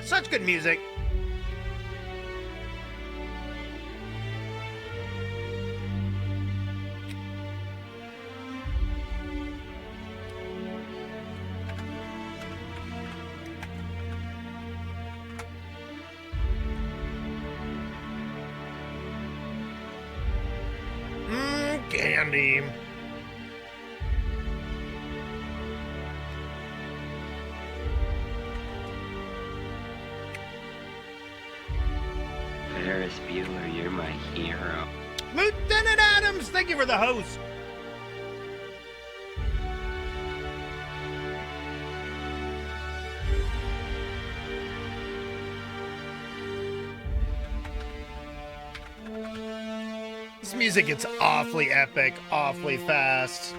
Such good music. Candy. Ferris Bueller, you're my hero. Lieutenant Adams, thank you for the host. This music gets awfully epic, awfully fast.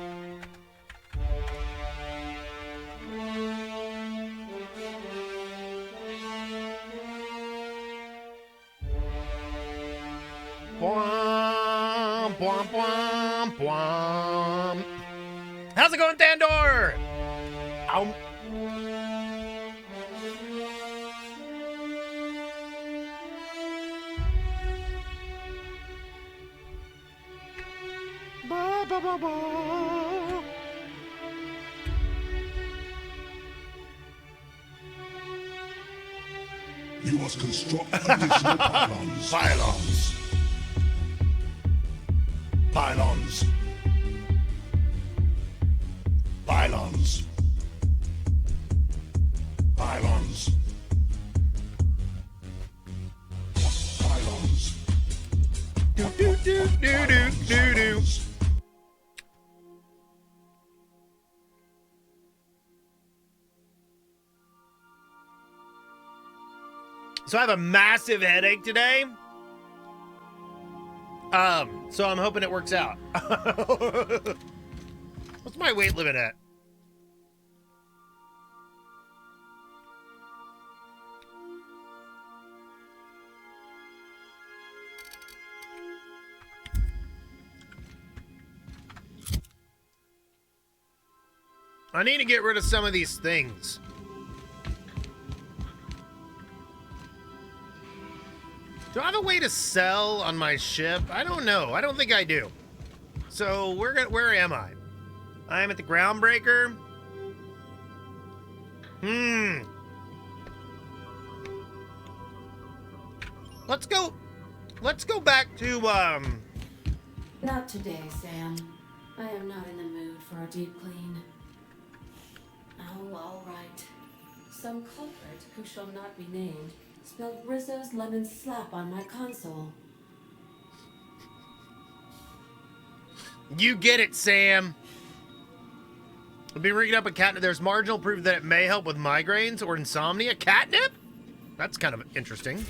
Bwom, bwom, bwom, bwom. How's it going, Thandor? Ow. Ba, ba, ba, ba. You must construct additional pylons. Pylons. Pylons. Pylons. Pylons. Pylons. Do, do, do, do, do, do, do. So I have a massive headache today. So I'm hoping it works out. What's my weight limit at? I need to get rid of some of these things. Do I have a way to sell on my ship? I don't know. I don't think I do. So where am I? I'm at the Groundbreaker. Let's go back to Not today, Sam. I am not in the mood for a deep clean. Oh, all right. Some culprit who shall not be named spilled Rizzo's lemon slap on my console. You get it, Sam. I've been ringing up a catnip. There's marginal proof that it may help with migraines or insomnia. Catnip? That's kind of interesting.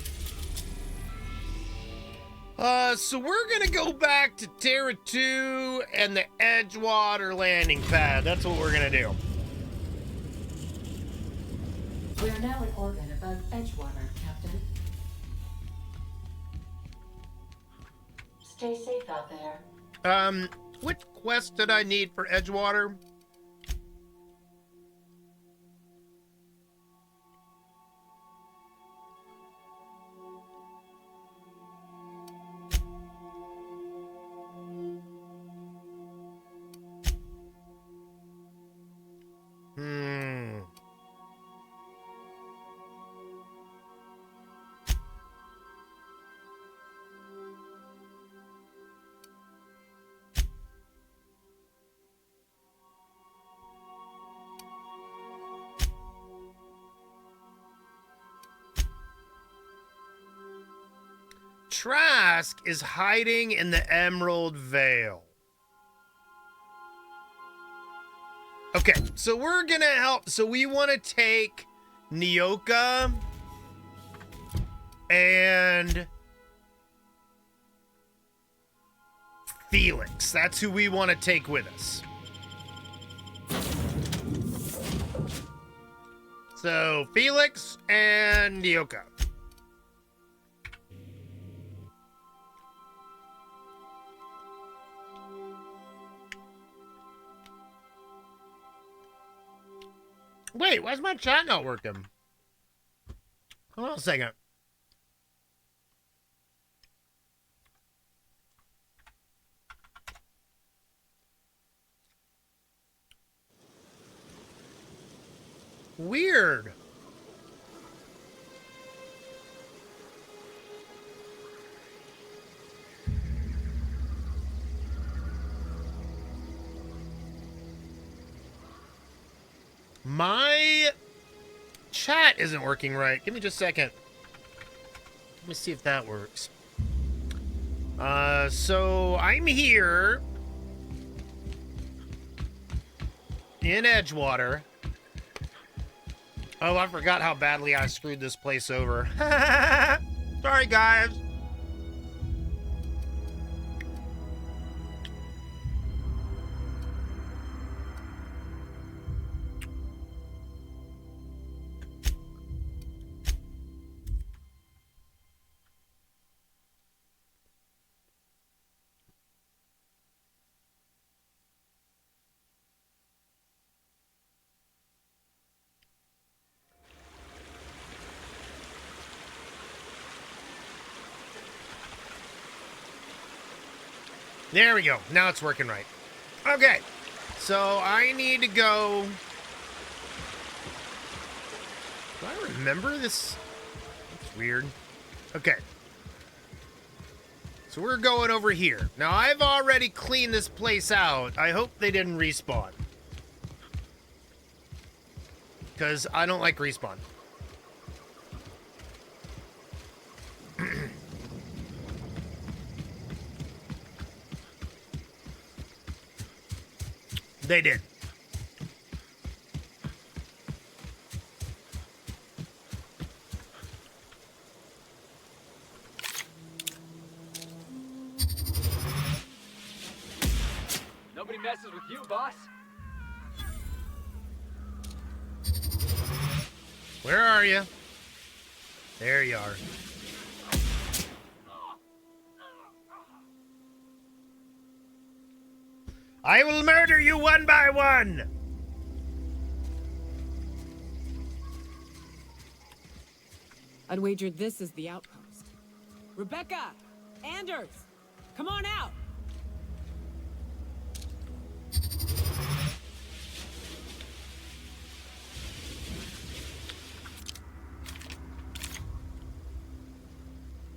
So we're gonna go back to Terra 2 and the Edgewater landing pad. That's what we're gonna do. We are now in orbit above Edgewater, Captain. Stay safe out there. Which quest did I need for Edgewater? Trask is hiding in the Emerald Vale. Okay, so we're gonna help. So we want to take Nyoka and Felix. That's who we want to take with us. So Felix and Nyoka. Wait, why's my chat not working? Hold on a second. Weird. My chat isn't working right. Give me just a second. Let me see if that works. So I'm here in Edgewater. Oh, I forgot how badly I screwed this place over. Sorry, guys. There we go. Now it's working right. Okay. So I need to go. Do I remember this? That's weird. Okay. So we're going over here. Now I've already cleaned this place out. I hope they didn't respawn. Because I don't like respawn. They did. Nobody messes with you, boss. Where are you? There you are. I will murder you one by one! I'd wager this is the outpost. Rebecca! Anders! Come on out!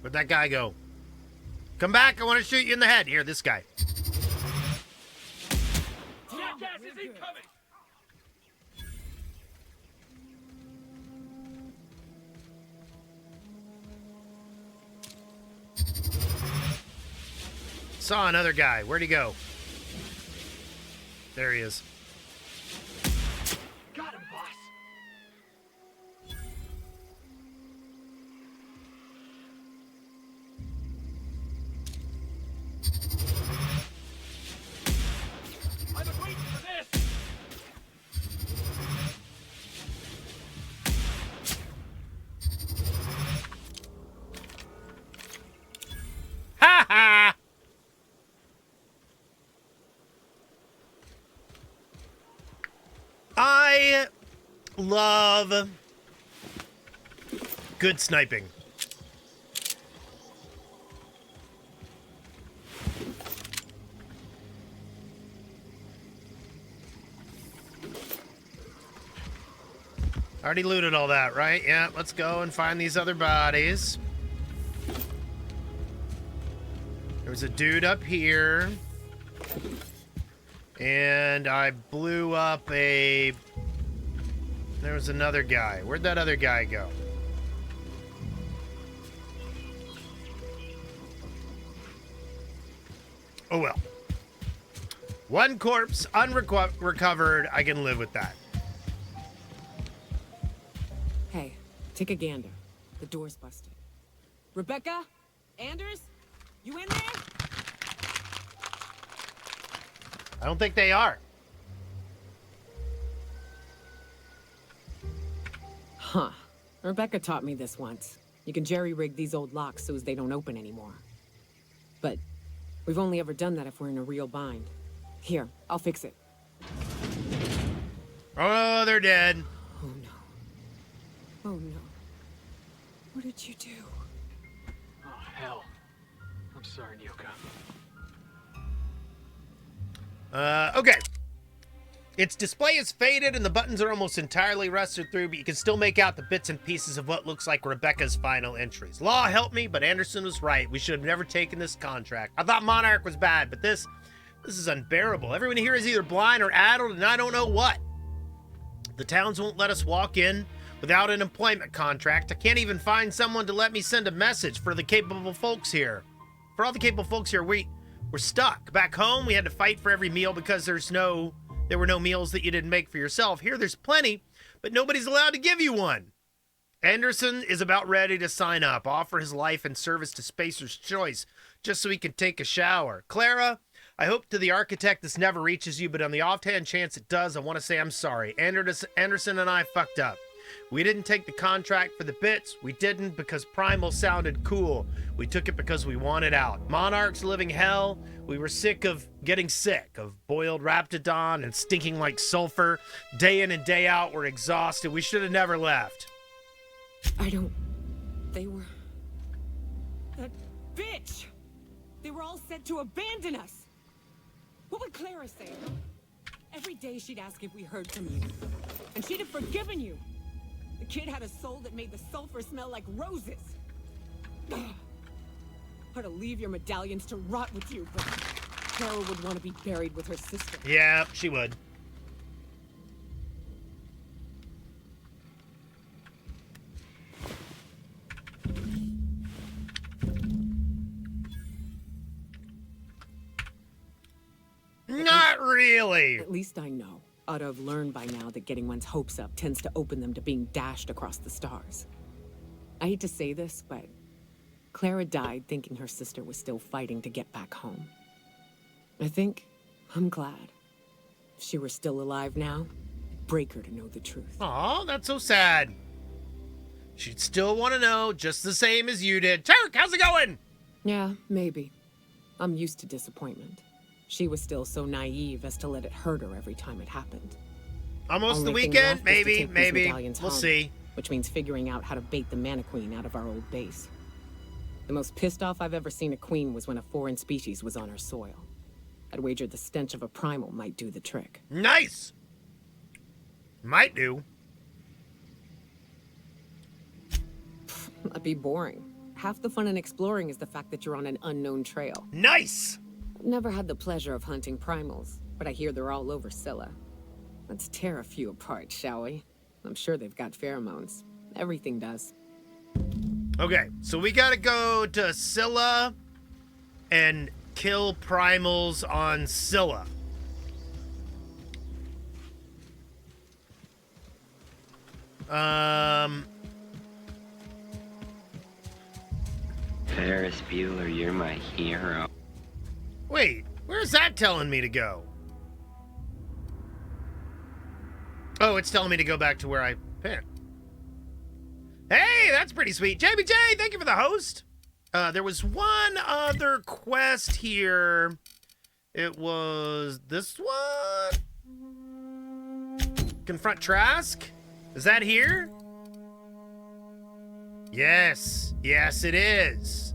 Where'd that guy go? Come back, I want to shoot you in the head. Here, this guy. Jackass is incoming! Saw another guy. Where'd he go? There he is. Got him, boss. I've been waiting for this. Ha ha! I love good sniping. Already looted all that, right? Yeah, let's go and find these other bodies. There was a dude up here. And I blew up a... There was another guy. Where'd that other guy go? Oh well. One corpse, unrecovered. I can live with that. Hey, take a gander. The door's busted. Rebecca? Anders? You in there? I don't think they are. Huh. Rebecca taught me this once. You can jerry-rig these old locks so as they don't open anymore. But we've only ever done that if we're in a real bind. Here, I'll fix it. Oh, they're dead. Oh no. Oh no. What did you do? Oh, hell. I'm sorry, Nyoka. Okay. Its display is faded and the buttons are almost entirely rusted through, but you can still make out the bits and pieces of what looks like Rebecca's final entries. Law help me, but Anderson was right. We should have never taken this contract. I thought Monarch was bad, but this is unbearable. Everyone here is either blind or addled, and I don't know what. The towns won't let us walk in without an employment contract. I can't even find someone to let me send a message for the capable folks here. For all the capable folks here, we're stuck. Back home, we had to fight for every meal because there were no meals that you didn't make for yourself. Here, there's plenty, but nobody's allowed to give you one. Anderson is about ready to sign up, offer his life and service to Spacer's Choice, just so he can take a shower. Clara, I hope to the architect this never reaches you, but on the offhand chance it does, I want to say I'm sorry. Anderson and I fucked up. We didn't take the contract for the bits. We didn't because Primal sounded cool. We took it because we wanted out. Monarch's living hell. We were sick of getting sick, of boiled Raptidon and stinking like sulfur. Day in and day out, we're exhausted. We should have never left. They were... That bitch! They were all set to abandon us! What would Clara say? Every day she'd ask if we heard from you. And she'd have forgiven you. The kid had a soul that made the sulfur smell like roses. Ugh. Or to leave your medallions to rot with you, but Clara would want to be buried with her sister. Yeah, she would. Not really. At least I know. Ought to have learned by now that getting one's hopes up tends to open them to being dashed across the stars. I hate to say this, but Clara died thinking her sister was still fighting to get back home. I think I'm glad. If she were still alive now, it'd break her to know the truth. Aw, that's so sad. She'd still want to know just the same as you did. Turk, how's it going? Yeah, maybe. I'm used to disappointment. She was still so naive as to let it hurt her every time it happened. Almost the Only thing weekend? left is to Maybe, take these maybe. medallions We'll home, see. Which means figuring out how to bait the Mana Queen out of our old base. The most pissed off I've ever seen a queen was when a foreign species was on her soil. I'd wager the stench of a primal might do the trick. Nice. Might do. That'd be boring. Half the fun in exploring is the fact that you're on an unknown trail. Nice. Never had the pleasure of hunting primals, but I hear they're all over Scylla. Let's tear a few apart, shall we? I'm sure they've got pheromones. Everything does. Okay, so we gotta go to Scylla and kill primals on Scylla. Ferris Bueller, you're my hero. Wait, where's that telling me to go? Oh, it's telling me to go back to where I picked. Hey, that's pretty sweet. JBJ, thank you for the host. There was one other quest here. It was this one. Confront Trask? Is that here? Yes. Yes, it is.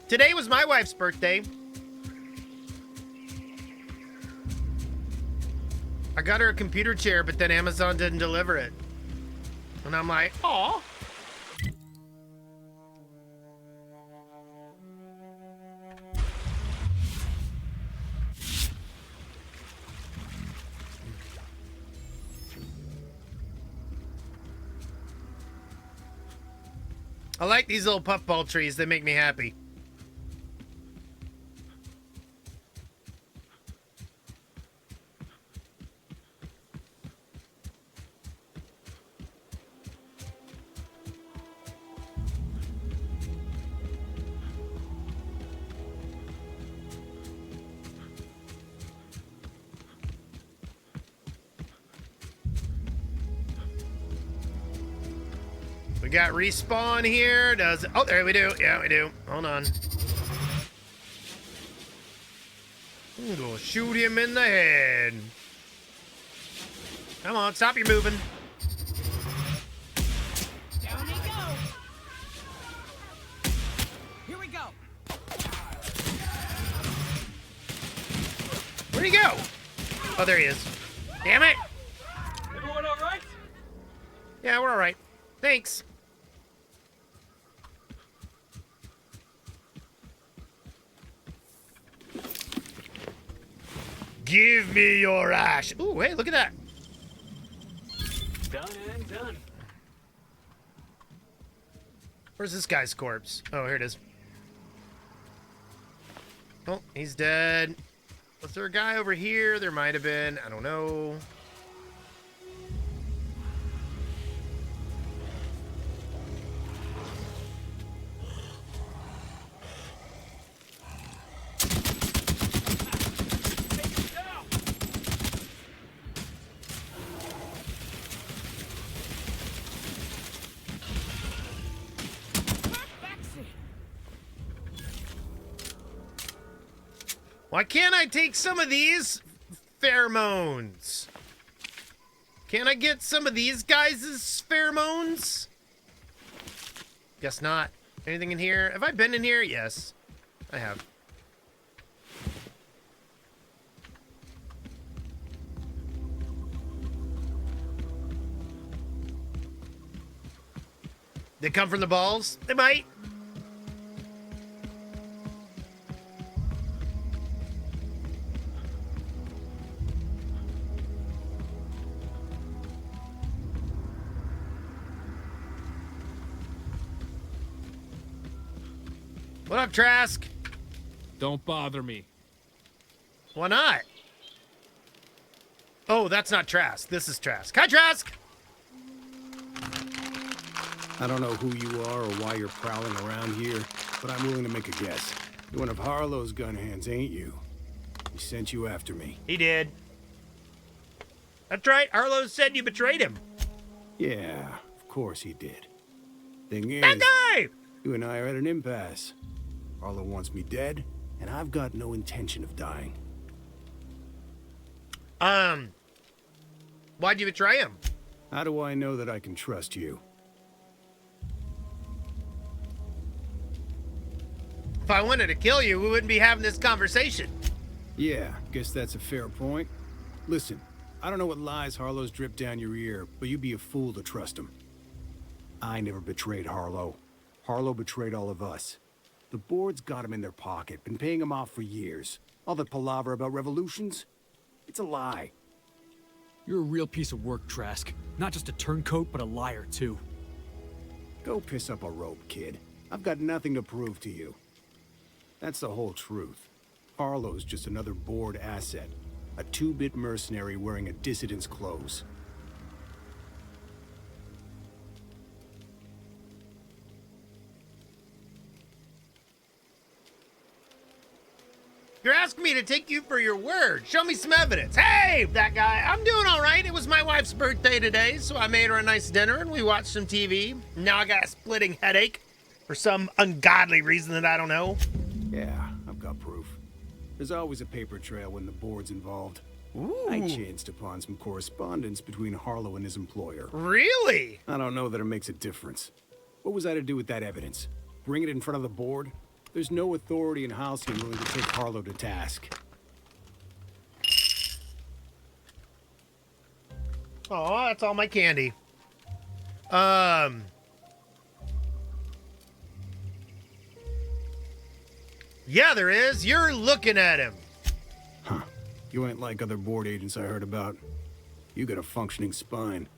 Today was my wife's birthday. I got her a computer chair, but then Amazon didn't deliver it. And I'm like, aw. I like these little puffball trees. They make me happy. We got respawn here. Does it? Oh, there we do. Yeah, we do. Hold on. We'll shoot him in the head. Come on, stop your moving. Down they go. Here we go. Where'd he go? Oh, there he is. Damn it! Everyone all right? Yeah, we're all right. Thanks. Give me your ash. Ooh, hey, look at that. Done and done. Where's this guy's corpse? Oh, here it is. Oh, he's dead. Was there a guy over here? There might have been. I don't know. Why can't I take some of these pheromones? Can I get some of these guys' pheromones? Guess not. Anything in here? Have I been in here? Yes, I have. They come from the balls? They might. What up, Trask? Don't bother me. Why not? Oh, that's not Trask. This is Trask. Hi, Trask! I don't know who you are or why you're prowling around here, but I'm willing to make a guess. You're one of Harlow's gun hands, ain't you? He sent you after me. He did. That's right. Arlo said you betrayed him. Yeah, of course he did. Thing is, That guy! you and I are at an impasse. Harlow wants me dead, and I've got no intention of dying. Why'd you betray him? How do I know that I can trust you? If I wanted to kill you, we wouldn't be having this conversation. Yeah, guess that's a fair point. Listen, I don't know what lies Harlow's dripped down your ear, but you'd be a fool to trust him. I never betrayed Harlow. Harlow betrayed all of us. The board's got him in their pocket, been paying him off for years. All that palaver about revolutions? It's a lie. You're a real piece of work, Trask. Not just a turncoat, but a liar, too. Go piss up a rope, kid. I've got nothing to prove to you. That's the whole truth. Harlow's just another board asset. A two-bit mercenary wearing a dissident's clothes. You're asking me to take you for your word. Show me some evidence. Hey, that guy. I'm doing all right. It was my wife's birthday today, so I made her a nice dinner and we watched some TV. Now I got a splitting headache for some ungodly reason that I don't know. Yeah, I've got proof. There's always a paper trail when the board's involved. Ooh. I chanced upon some correspondence between Harlow and his employer. Really? I don't know that it makes a difference. What was I to do with that evidence? Bring it in front of the board? There's no authority in Halcyon willing to take Harlow to task. Oh, that's all my candy. Yeah, there is. You're looking at him. Huh. You ain't like other board agents I heard about. You got a functioning spine.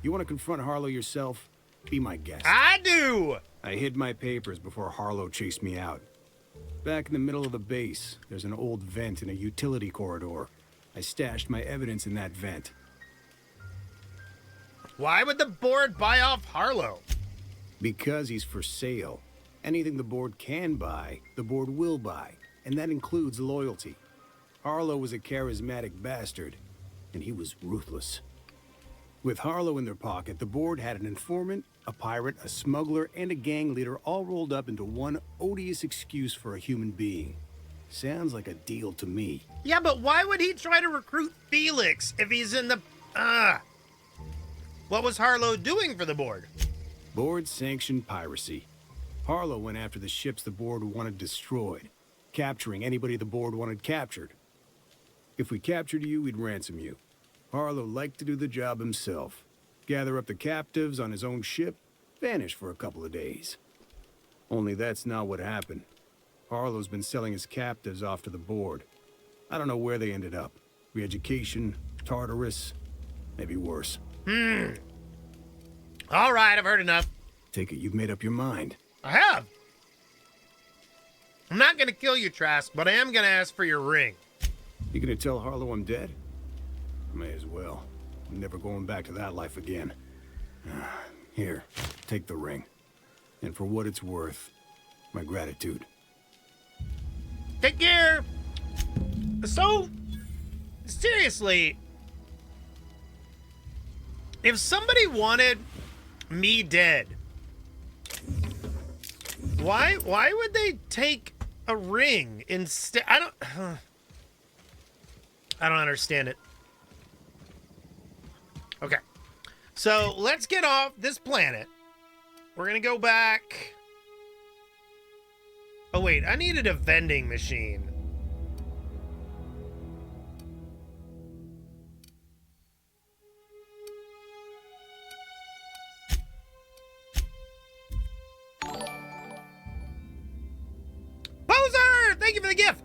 You want to confront Harlow yourself? Be my guest. I do. I hid my papers before Harlow chased me out. Back in the middle of the base, there's an old vent in a utility corridor. I stashed my evidence in that vent. Why would the board buy off Harlow? Because he's for sale. Anything the board can buy, the board will buy. And that includes loyalty. Harlow was a charismatic bastard, and he was ruthless. With Harlow in their pocket, the board had an informant, a pirate, a smuggler, and a gang leader all rolled up into one odious excuse for a human being. Sounds like a deal to me. Yeah, but why would he try to recruit Felix if he's in the What was Harlow doing for the board? Board-sanctioned piracy. Harlow went after the ships the board wanted destroyed, capturing anybody the board wanted captured. If we captured you, we'd ransom you. Harlow liked to do the job himself. Gather up the captives on his own ship, vanish for a couple of days. Only that's not what happened. Harlow's been selling his captives off to the board. I don't know where they ended up. Re-education, Tartarus, maybe worse. All right, I've heard enough. Take it you've made up your mind. I have. I'm not gonna kill you, Trask, but I am gonna ask for your ring. You gonna tell Harlow I'm dead? May as well. I'm never going back to that life again. Here, take the ring. And for what it's worth, my gratitude. Take care. So, seriously, if somebody wanted me dead, why would they take a ring instead? I don't understand it. Okay. So, let's get off this planet. We're going to go back. Oh, wait. I needed a vending machine. Poser! Thank you for the gift.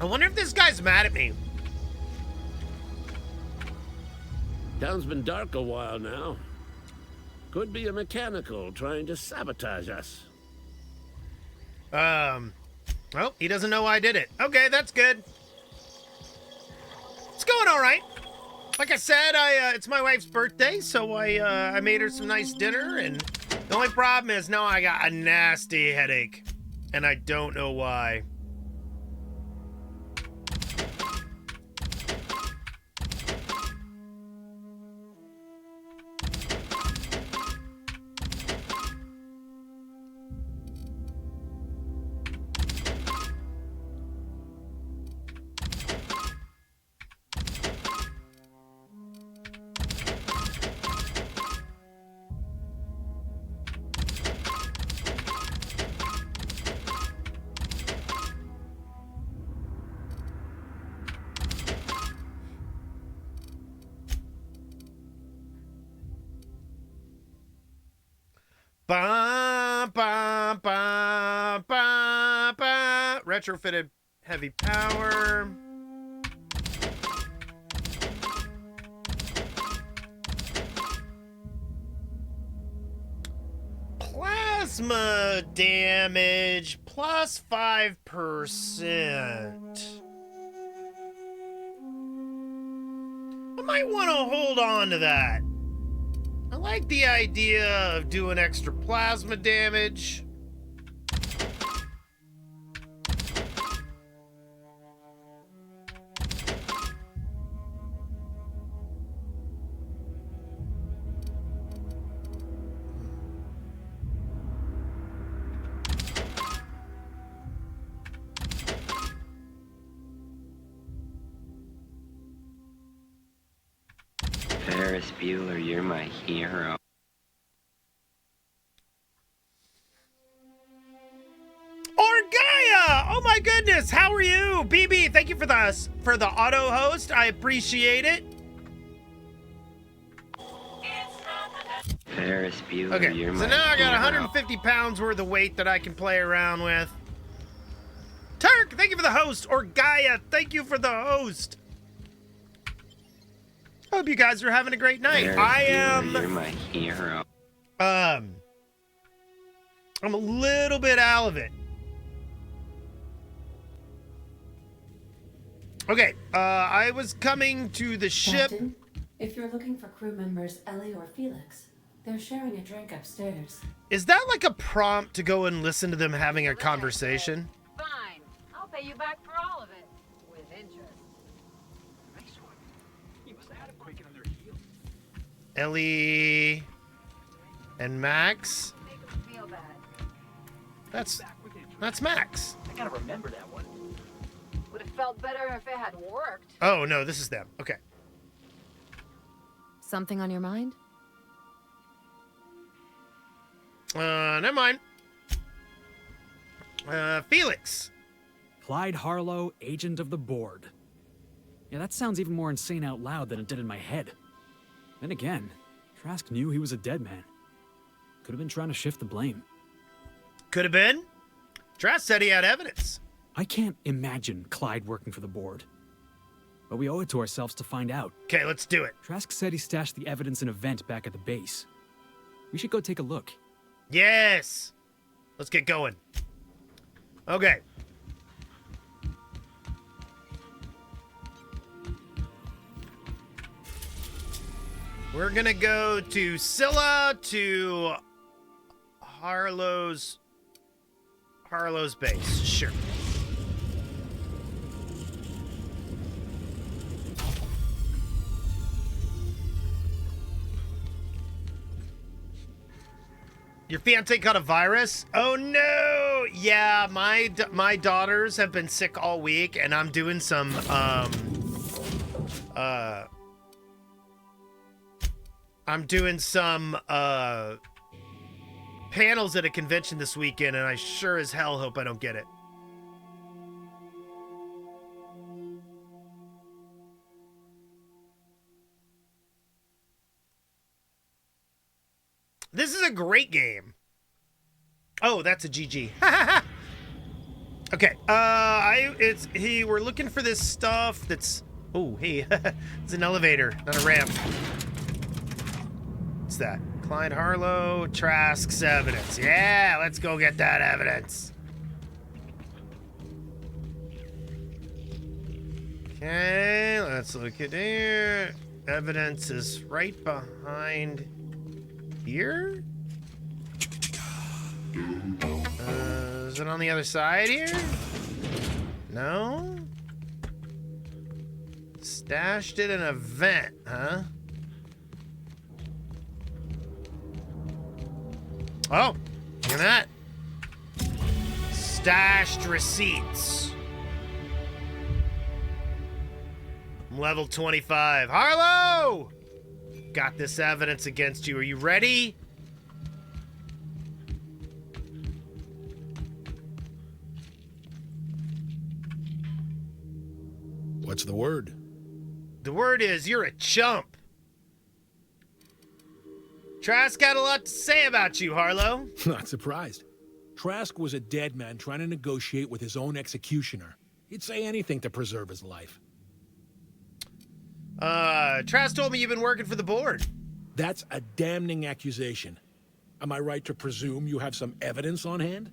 I wonder if this guy's mad at me. Town's been dark a while now. Could be a mechanical trying to sabotage us. Well, he doesn't know I did it. Okay, that's good. It's going all right. Like I said, it's my wife's birthday, so I made her some nice dinner, and the only problem is now I got a nasty headache, and I don't know why. Ba ba ba ba ba. Retrofitted heavy power. Plasma damage plus 5%. I might want to hold on to that. I like the idea of doing extra plasma damage. Ferris Bueller, you're my hero. Orgaya! Oh my goodness, how are you? BB, thank you for the auto host. I appreciate it. Ferris Bueller, Okay, you're so my now I got hero. 150 pounds worth of weight that I can play around with. Turk, thank you for the host. Orgaya, thank you for the host. Hope you guys are having a great night. Ferris I Bueller, am. You're my hero. I'm a little bit out of it. Okay, I was coming to the ship. Captain, if you're looking for crew members Ellie or Felix, they're sharing a drink upstairs. Is that like a prompt to go and listen to them having a conversation? Fine. I'll pay you back for all of it. With interest. Nice one. You must have had him quaking on their heels. Ellie and Max. That's Max. I gotta remember that one. Would have felt better if it had worked. Oh, no, this is them. Okay. Something on your mind? Never mind. Felix. Clyde Harlow, agent of the board. Yeah, that sounds even more insane out loud than it did in my head. Then again, Trask knew he was a dead man. Could have been trying to shift the blame. Could have been. Trask said he had evidence. I can't imagine Clyde working for the board. But we owe it to ourselves to find out. Okay, let's do it. Trask said he stashed the evidence in a vent back at the base. We should go take a look. Yes. Let's get going. Okay. We're gonna go to Scylla, to Harlow's base. Sure. Your fiance caught a virus? Oh no! Yeah, my daughters have been sick all week, and I'm doing some panels at a convention this weekend, and I sure as hell hope I don't get it. This is a great game. Oh, that's a GG. Okay. We're looking for this stuff that's. Oh, hey, it's an elevator, not a ramp. What's that? Clyde Harlow, Trask's evidence. Yeah, let's go get that evidence. Okay, let's look at here. Evidence is right behind here. Is it on the other side here? No. Stashed it in a vent, huh? Oh, look at that. Stashed receipts. I'm level 25. Harlow! Got this evidence against you. Are you ready? What's the word? The word is you're a chump. Trask got a lot to say about you, Harlow. Not surprised. Trask was a dead man trying to negotiate with his own executioner. He'd say anything to preserve his life. Trask told me you've been working for the board. That's a damning accusation. Am I right to presume you have some evidence on hand?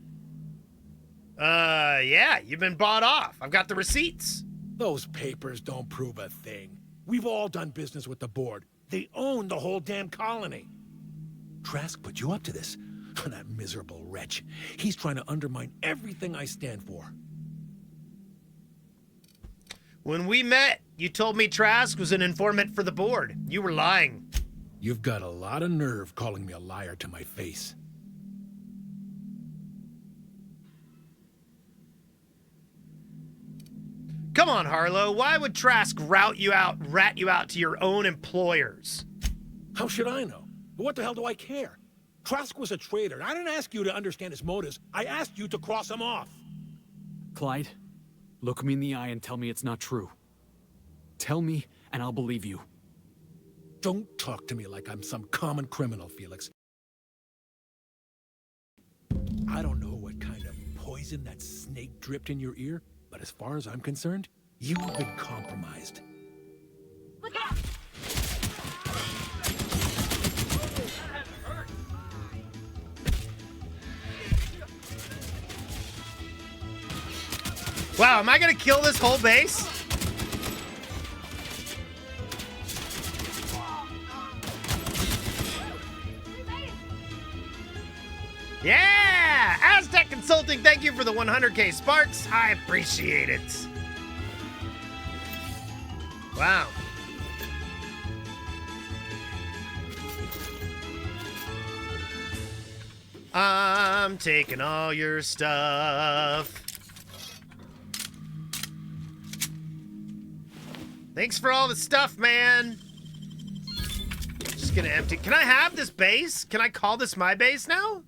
Yeah, you've been bought off. I've got the receipts. Those papers don't prove a thing. We've all done business with the board. They own the whole damn colony. Trask put you up to this. That miserable wretch. He's trying to undermine everything I stand for. When we met, you told me Trask was an informant for the board. You were lying. You've got a lot of nerve calling me a liar to my face. Come on, Harlow. Why would Trask rat you out to your own employers? How should I know? What the hell do I care? Trask was a traitor, and I didn't ask you to understand his motives. I asked you to cross him off. Clyde, look me in the eye and tell me it's not true. Tell me, and I'll believe you. Don't talk to me like I'm some common criminal, Felix. I don't know what kind of poison that snake dripped in your ear, but as far as I'm concerned, you've been compromised. Look out! Wow, am I gonna kill this whole base? Yeah! Aztec Consulting, thank you for the 100k sparks. I appreciate it. Wow. I'm taking all your stuff. Thanks for all the stuff, man. Just gonna empty. Can I have this base? Can I call this my base now?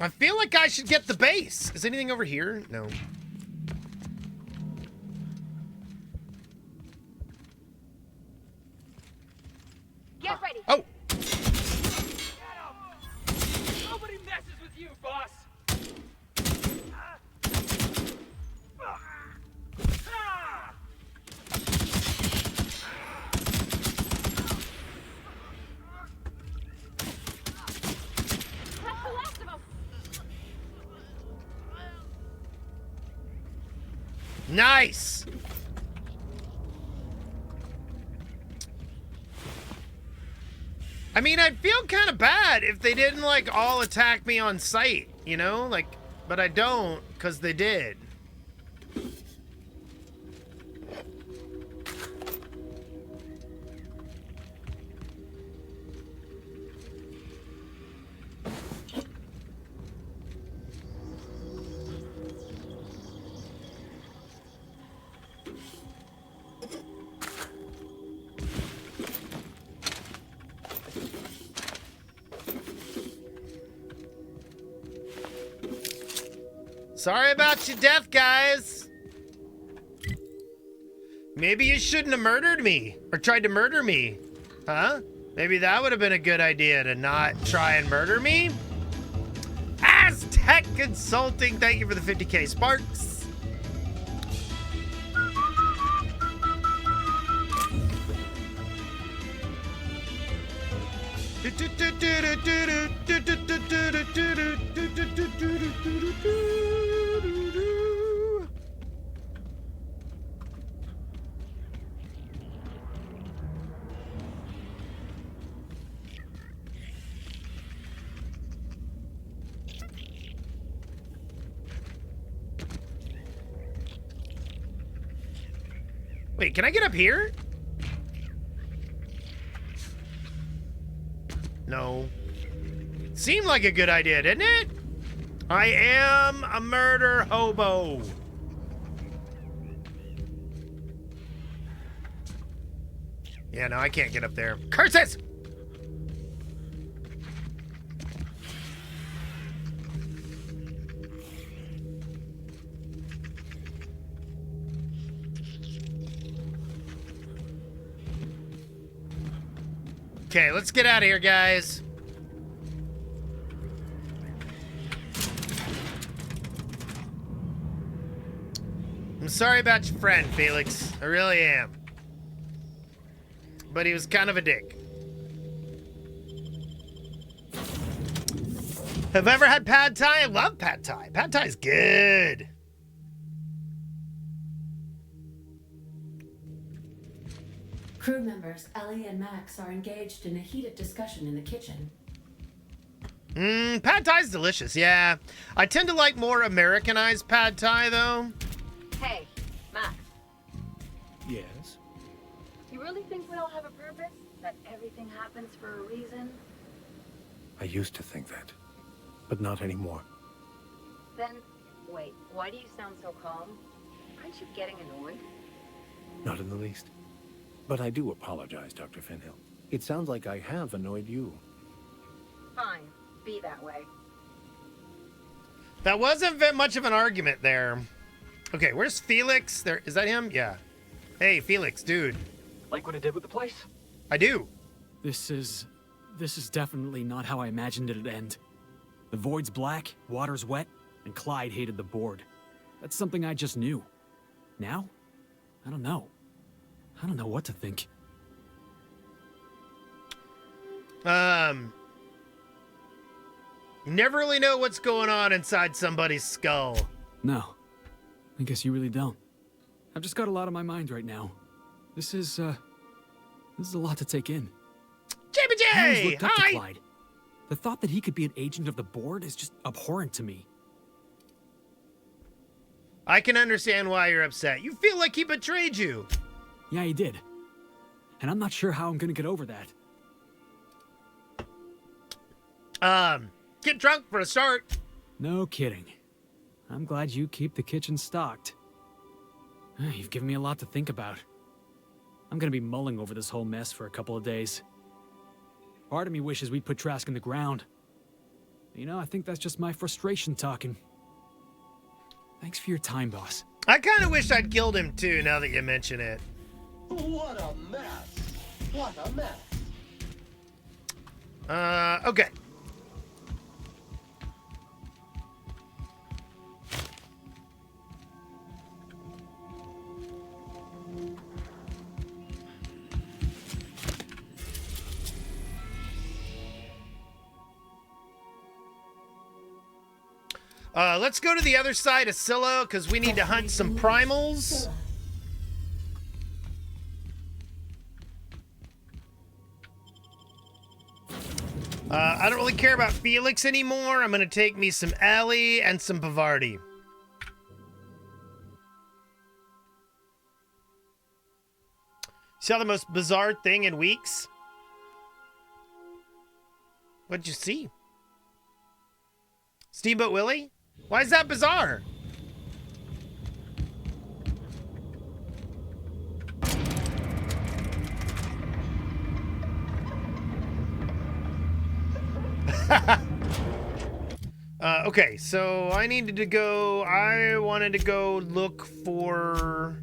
I feel like I should get the base. Is anything over here? No. Get ready. Oh. Nobody messes with you, boss. That's the last of them. Nice. I mean, I'd feel kind of bad if they didn't, like, all attack me on sight, you know? Like, but I don't, because they did. Sorry about your death, guys. Maybe you shouldn't have murdered me or tried to murder me. Huh? Maybe that would have been a good idea to not try and murder me. Aztec Consulting, thank you for the 50K sparks. Wait, can I get up here? No. Seemed like a good idea, didn't it? I am a murder hobo. Yeah, no, I can't get up there. Curses! Okay, let's get out of here, guys. I'm sorry about your friend, Felix. I really am. But he was kind of a dick. Have I ever had pad thai? I love pad thai. Pad thai's good. Crew members Ellie and Max are engaged in a heated discussion in the kitchen. Pad thai's delicious, yeah. I tend to like more Americanized pad thai, though. Hey, Max. Yes? You really think we all have a purpose? That everything happens for a reason? I used to think that, but not anymore. Then, wait, why do you sound so calm? Aren't you getting annoyed? Not in the least. But I do apologize, Dr. Finhill. It sounds like I have annoyed you. Fine, be that way. That wasn't much of an argument there. Okay, where's Felix? There, is that him? Yeah. Hey, Felix, dude. Like what I did with the place? I do. This is definitely not how I imagined it'd end. The void's black, water's wet, and Clyde hated the board. That's something I just knew. Now? I don't know. I don't know what to think. You never really know what's going on inside somebody's skull. No. I guess you really don't. I've just got a lot on my mind right now. This is This is a lot to take in. JBJ! I always looked up to Hi! Clyde. The thought that he could be an agent of the board is just abhorrent to me. I can understand why you're upset. You feel like he betrayed you. Yeah, he did. And I'm not sure how I'm gonna get over that. Get drunk for a start. No kidding. I'm glad you keep the kitchen stocked. You've given me a lot to think about. I'm gonna be mulling over this whole mess for a couple of days. Part of me wishes we'd put Trask in the ground. You know, I think that's just my frustration talking. Thanks for your time, boss. I kind of wish I'd killed him too, now that you mention it. What a mess. What a mess. Okay. Let's go to the other side of Scylla, because we need to hunt some primals. I don't really care about Felix anymore. I'm going to take me some Allie and some Bavardi. Saw the most bizarre thing in weeks? What'd you see? Steamboat Willie? Why is that bizarre? Okay, so I wanted to go look for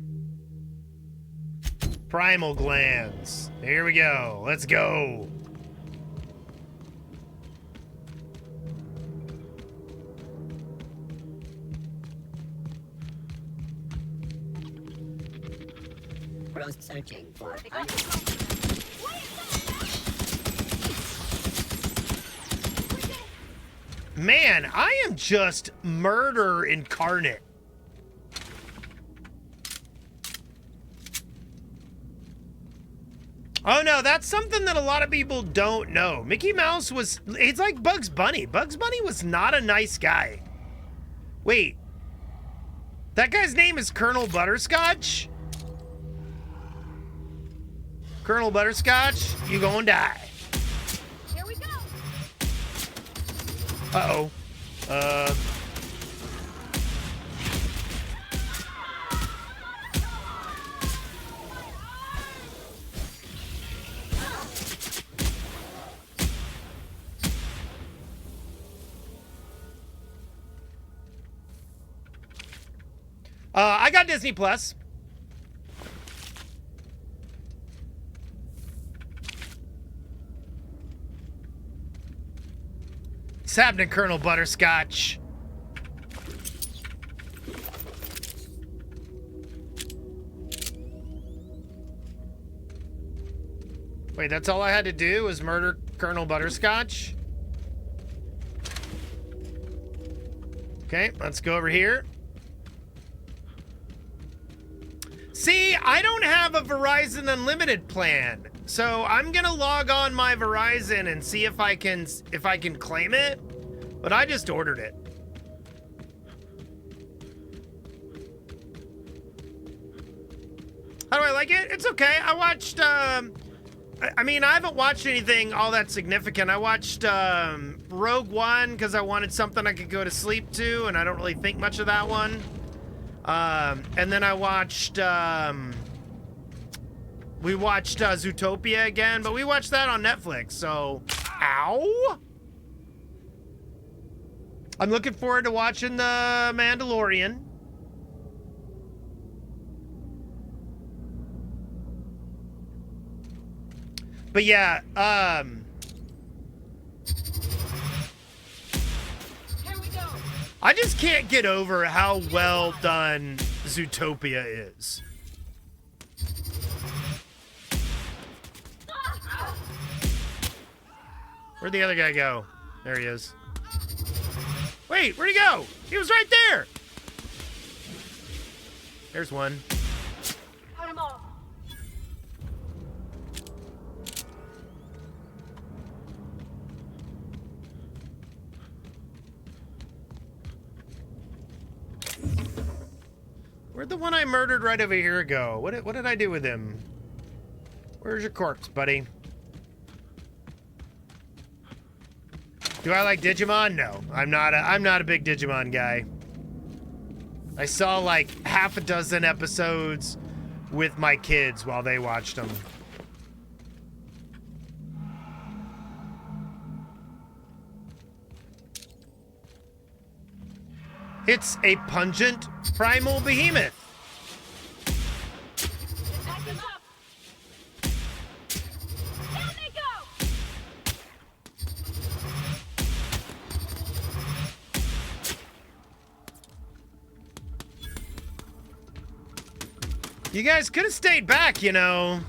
primal glands. Here we go. Let's go. Searching for Man, I am just murder incarnate. Oh no, that's something that a lot of people don't know. Mickey Mouse it's like Bugs Bunny. Bugs Bunny was not a nice guy. Wait, that guy's name is Colonel Butterscotch? Colonel Butterscotch, you gonna die. Here we go. Uh-oh. I got Disney Plus. What's happening, Colonel Butterscotch? Wait, that's all I had to do was murder Colonel Butterscotch? Okay, let's go over here. See, I don't have a Verizon Unlimited plan, so I'm gonna log on my Verizon and see if I can claim it. But I just ordered it. How do I like it? It's okay. I watched. I mean, I haven't watched anything all that significant. I watched Rogue One because I wanted something I could go to sleep to, and I don't really think much of that one. And then I watched, we watched Zootopia again, but we watched that on Netflix, so, ow! I'm looking forward to watching The Mandalorian. But yeah, I just can't get over how well done Zootopia is. Where'd the other guy go? There he is. Wait, where'd he go? He was right there. There's one. Cut him off. Where'd the one I murdered right over here go? What did I do with him? Where's your corpse, buddy? Do I like Digimon? No, I'm not a big Digimon guy. I saw like half a dozen episodes with my kids while they watched them. It's a pungent primal behemoth. Back him up. Down they go. You guys could have stayed back, you know.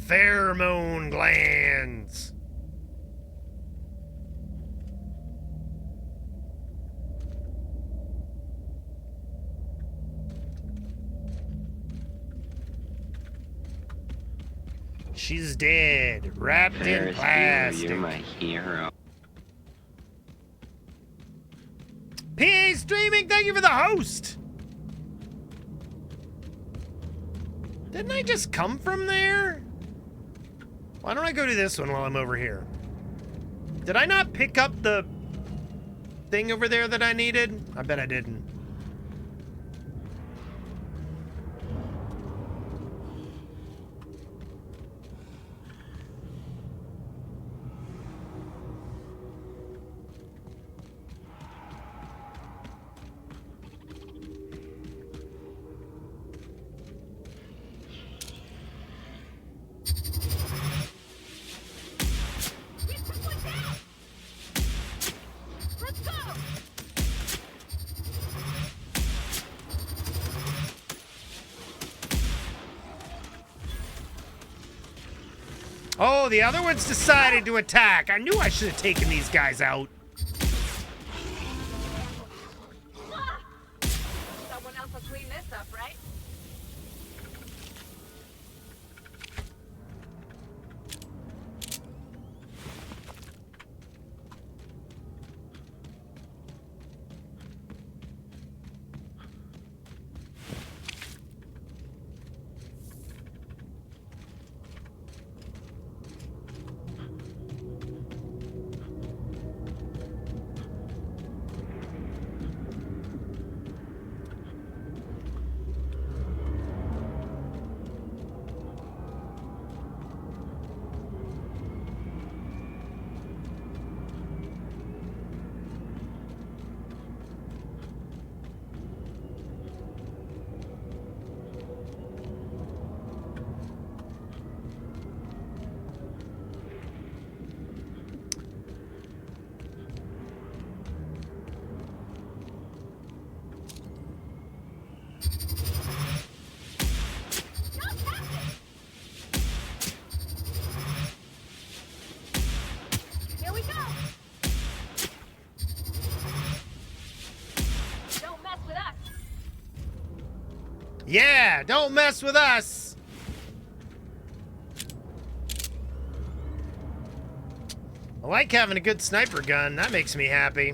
Pheromone glands. She's dead, wrapped in Ferris Bueller, plastic. you're my hero. PA Streaming, thank you for the host. Didn't I just come from there? Why don't I go to this one while I'm over here? Did I not pick up the thing over there that I needed? I bet I didn't. Oh, the other ones decided to attack. I knew I should have taken these guys out. Someone else will clean this up, right? Yeah, don't mess with us. I like having a good sniper gun. That makes me happy.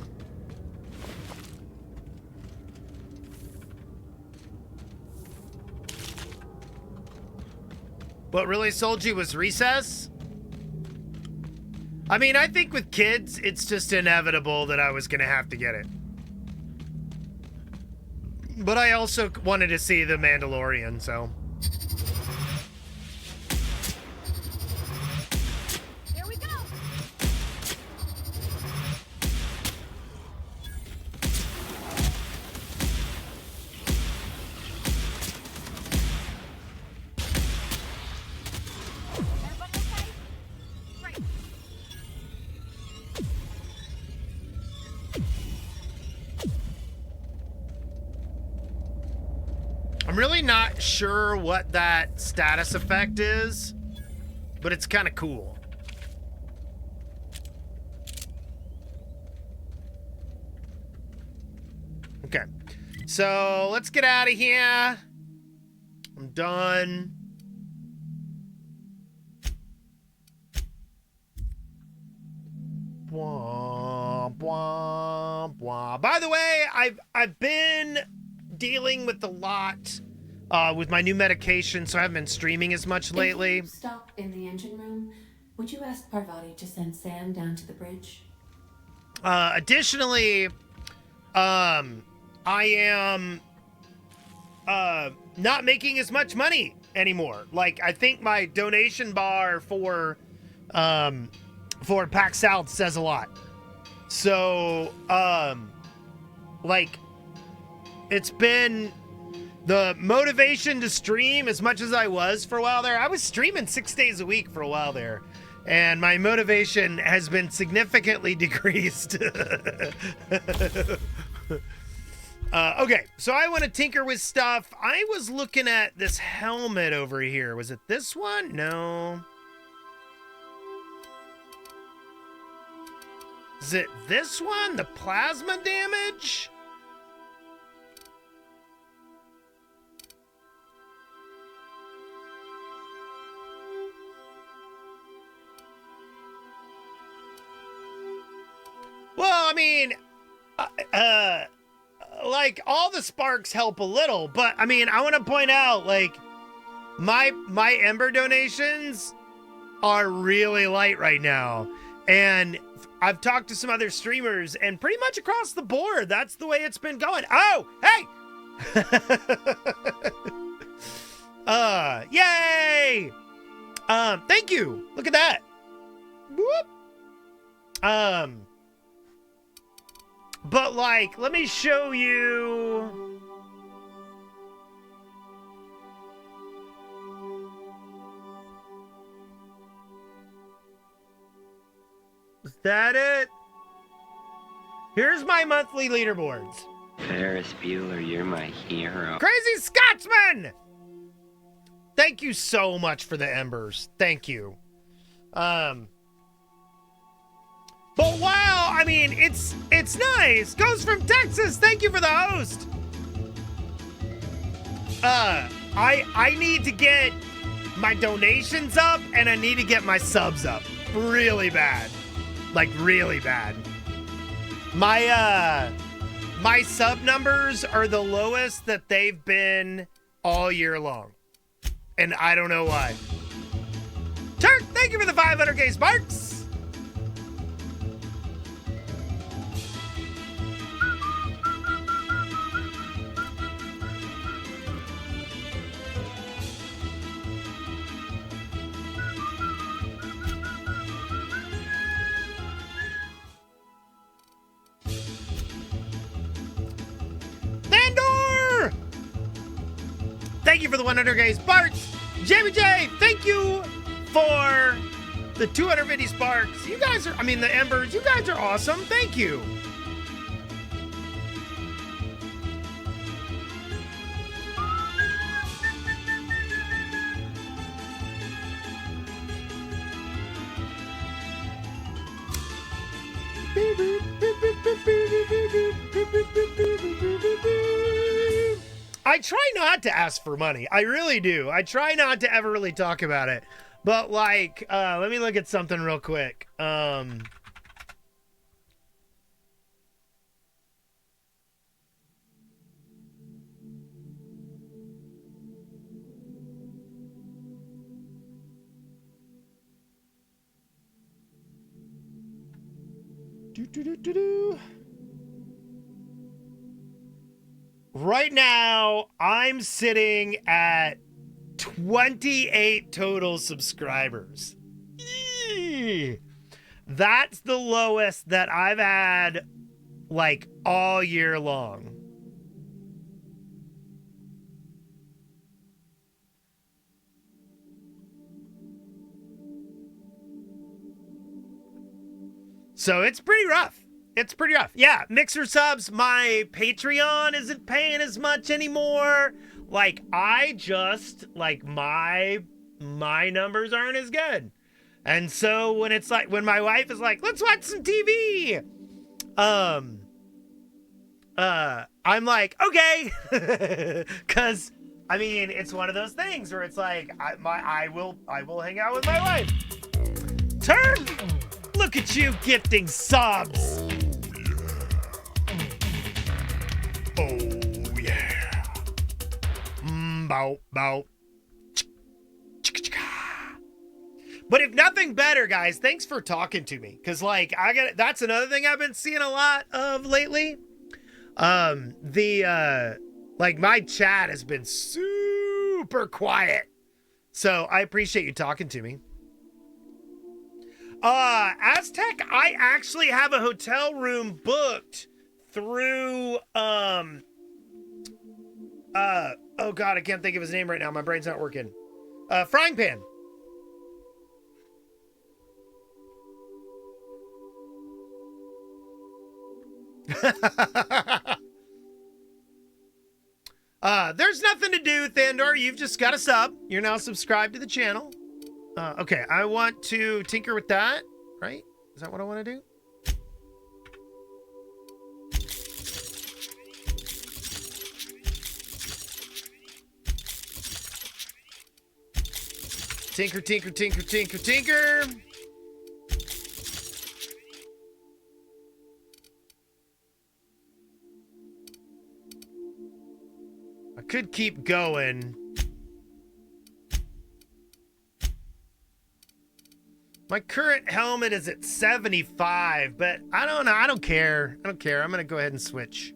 What really sold you was Recess? I mean, I think with kids, it's just inevitable that I was going to have to get it. But I also wanted to see The Mandalorian, so... Here we go. Everybody okay? Great. I'm really not sure what that status effect is. but it's kind of cool. Okay, so let's get out of here. I'm done. Bwah, bwah, bwah. By the way, I've been dealing with a lot with my new medication, so I haven't been streaming as much lately. If you stop in the engine room, would you ask Parvati to send Sam down to the bridge? Additionally, I am not making as much money anymore. Like, I think my donation bar for Pack South says a lot. So, like, it's been the motivation to stream as much as I was for a while there. I was streaming 6 days a week for a while there, and my motivation has been significantly decreased. Okay, so I want to tinker with stuff. I was looking at this helmet over here. Was it this one? No. Is it this one? The plasma damage? Well, I mean, like, all the sparks help a little, but I mean, I want to point out, like, my Ember donations are really light right now, and I've talked to some other streamers, and pretty much across the board, that's the way it's been going. Oh, hey! Yay! Thank you. Look at that. Whoop. But, like, let me show you. Is that it? Here's my monthly leaderboards. Ferris Bueller, you're my hero. Crazy Scotsman! Thank you so much for the embers. Thank you. But wow, I mean, it's nice. Goes from Texas. Thank you for the host. I need to get my donations up, and I need to get my subs up really bad. Like, really bad. My sub numbers are the lowest that they've been all year long. And I don't know why. Turk, thank you for the 500k sparks. Thandor! Thank you for the 100k sparks. Jamie J, thank you for the 250 sparks. You guys are, I mean, the embers, you guys are awesome. Thank you. I try not to ask for money. I really do. I try not to ever really talk about it. But, like, let me look at something real quick. Right now, I'm sitting at 28 total subscribers. Eee. That's the lowest that I've had, like, all year long. So it's pretty rough. It's pretty rough. Yeah, Mixer subs, my Patreon isn't paying as much anymore. Like, I just, like, my my numbers aren't as good. And so when it's like, when my wife is like, let's watch some TV, I'm like, okay. Cause I mean, it's one of those things where it's like, I will hang out with my wife. Turn! Look at you gifting subs. Oh yeah. Bow, bow. But if nothing better, guys, thanks for talking to me. Cause like that's another thing I've been seeing a lot of lately. Like my chat has been super quiet. So I appreciate you talking to me. Aztec, I actually have a hotel room booked through, oh God, I can't think of his name right now. My brain's not working. Frying Pan. There's nothing to do, Thandor. You've just got a sub. You're now subscribed to the channel. Okay, I want to tinker with that, right? Is that what I want to do? Tinker, tinker, tinker, tinker, tinker. I could keep going. My current helmet is at 75, but I don't know. I don't care. I don't care. I'm going to go ahead and switch.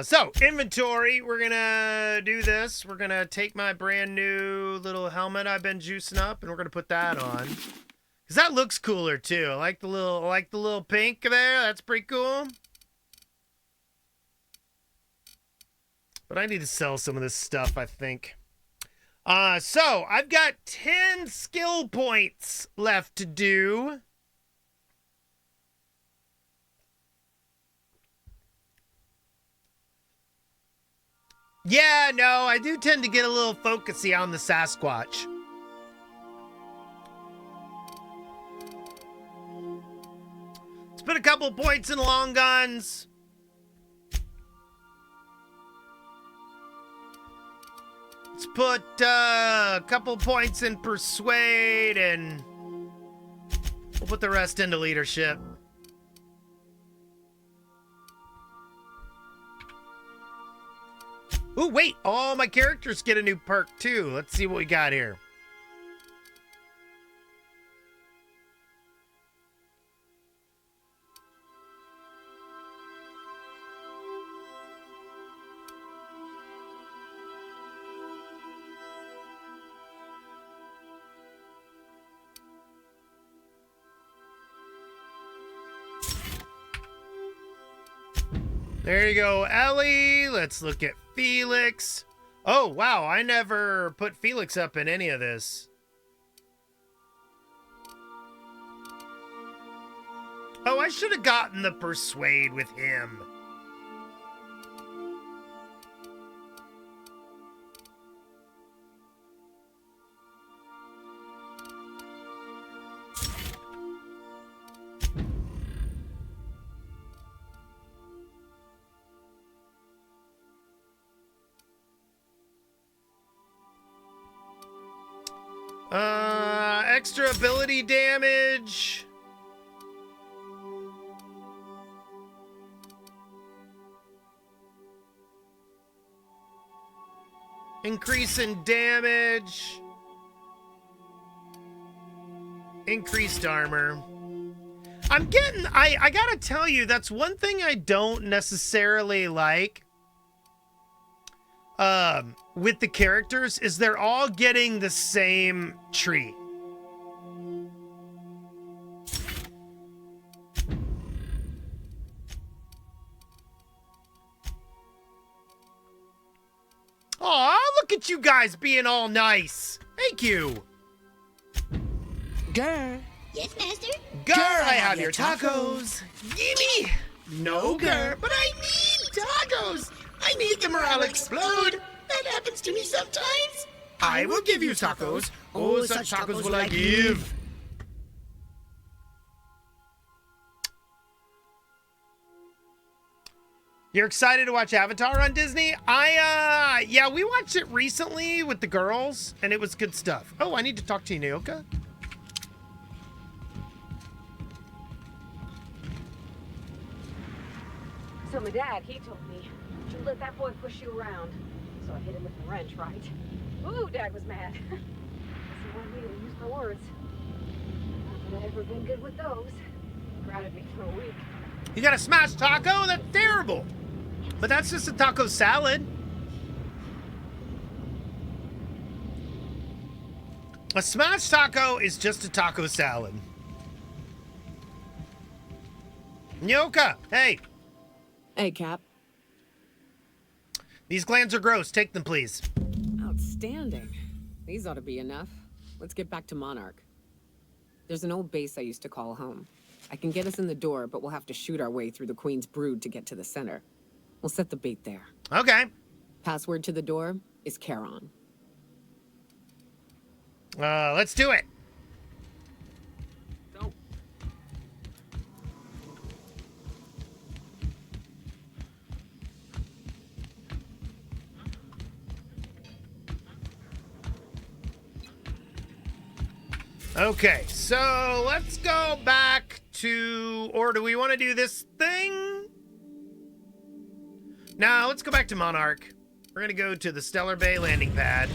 So inventory, we're going to do this. We're going to take my brand new little helmet I've been juicing up and we're going to put that on. Cause that looks cooler too. I like the little pink there. That's pretty cool. But I need to sell some of this stuff, I think. So I've got 10 skill points left to do. Yeah, no, I do tend to get a little focusy on the Sasquatch. Let's put a couple points in long guns. Let's put a couple points in persuade and we'll put the rest into leadership. Ooh, wait. All my characters get a new perk too. Let's see what we got here. There you go, Ellie. Let's look at Felix. Oh, wow. I never put Felix up in any of this. Oh, I should have gotten the persuade with him. Extra ability damage. Increase in damage. Increased armor. I'm getting, I gotta tell you, that's one thing I don't necessarily like. With the characters is they're all getting the same treat. Aw, look at you guys being all nice. Thank you. Grr. Yes, master. Grr, I have your tacos. Gimme. No, girl, but I need tacos. I need them or I'll explode. That happens to me sometimes. I will give you tacos. Oh, such tacos will I give. You're excited to watch Avatar on Disney? Yeah, we watched it recently with the girls, and it was good stuff. Oh, I need to talk to you, Nyoka. So my dad, he told me, don't let that boy push you around. So I hit him with the wrench, right? Ooh, Dad was mad. Guess he wanted me to use my words. Not that I've ever been good with those. Grounded me for a week. You got a smashed taco? That's terrible. But that's just a taco salad. A smashed taco is just a taco salad. Nyoka, hey. Hey, Cap. These glands are gross. Take them, please. Outstanding. These ought to be enough. Let's get back to Monarch. There's an old base I used to call home. I can get us in the door, but we'll have to shoot our way through the Queen's Brood to get to the center. We'll set the bait there. Okay. Password to the door is Charon. Let's do it. Okay, so let's go back to, or do we want to do this thing? No, let's go back to Monarch. We're gonna go to the Stellar Bay landing pad.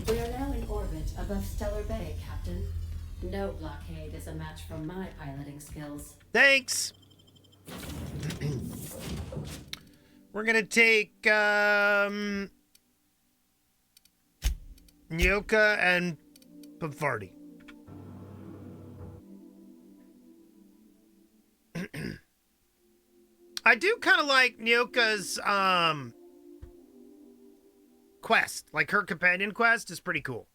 We are now in orbit above Stellar Bay, Captain. No blockade is a match for my piloting skills. Thanks. We're gonna take Nyoka and Pavarti. I do kind of like Nyoka's quest. Like her companion quest is pretty cool.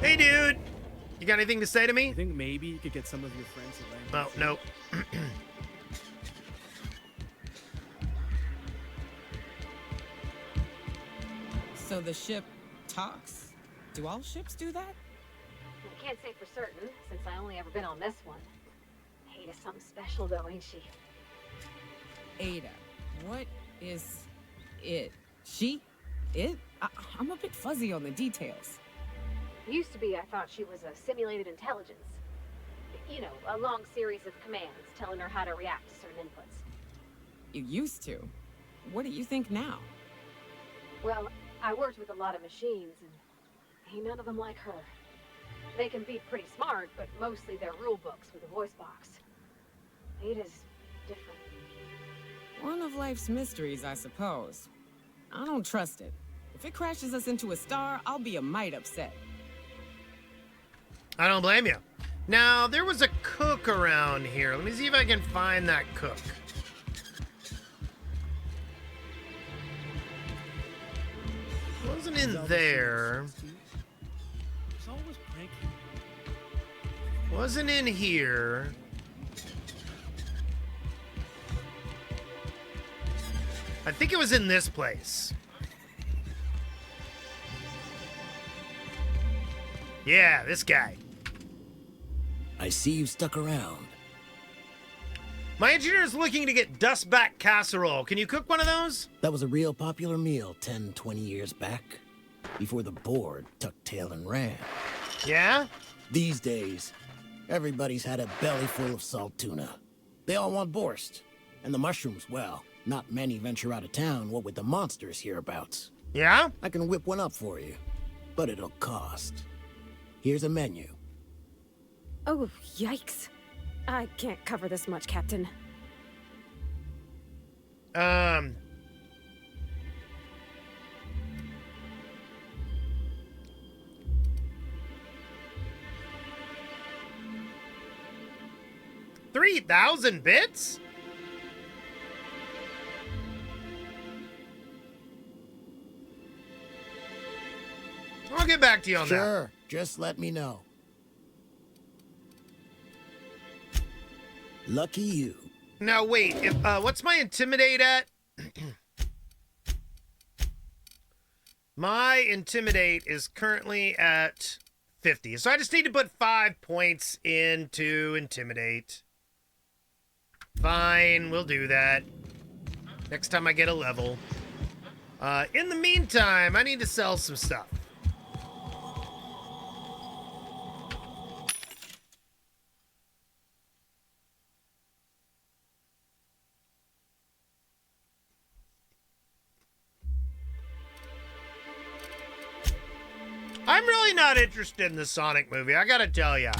Hey, dude. You got anything to say to me? I think maybe you could get some of your friends to land. Oh, no. So the ship talks? Do all ships do that? I can't say for certain, since I only ever been on this one. Ada's something special, though, ain't she? Ada. What is it? She? It? I'm a bit fuzzy on the details. Used to be, I thought she was a simulated intelligence. You know, a long series of commands telling her how to react to certain inputs. You used to. What do you think now? Well, I worked with a lot of machines, and ain't none of them like her. They can be pretty smart, but mostly they're rule books with a voice box. Ada's different. One of life's mysteries, I suppose. I don't trust it. If it crashes us into a star, I'll be a mite upset. I don't blame you. Now, there was a cook around here. Let me see if I can find that cook. Wasn't in there. He's always cranky. Wasn't in here. I think it was in this place. Yeah, this guy. I see you stuck around. My engineer's looking to get dustback casserole. Can you cook one of those? That was a real popular meal 10, 20 years back. Before the board tucked tail and ran. Yeah? These days, everybody's had a belly full of salt tuna. They all want borscht. And the mushrooms, well, not many venture out of town, what with the monsters hereabouts. Yeah? I can whip one up for you, but it'll cost. Here's a menu. Oh, yikes. I can't cover this much, Captain. 3,000 bits? I'll get back to you on that. Sure, just let me know. Lucky you. Now wait, if what's my intimidate at? My intimidate is currently at 50. So I just need to put 5 points into intimidate. Fine, we'll do that. Next time I get a level. In the meantime, I need to sell some stuff. I'm really not interested in the Sonic movie, I gotta tell ya.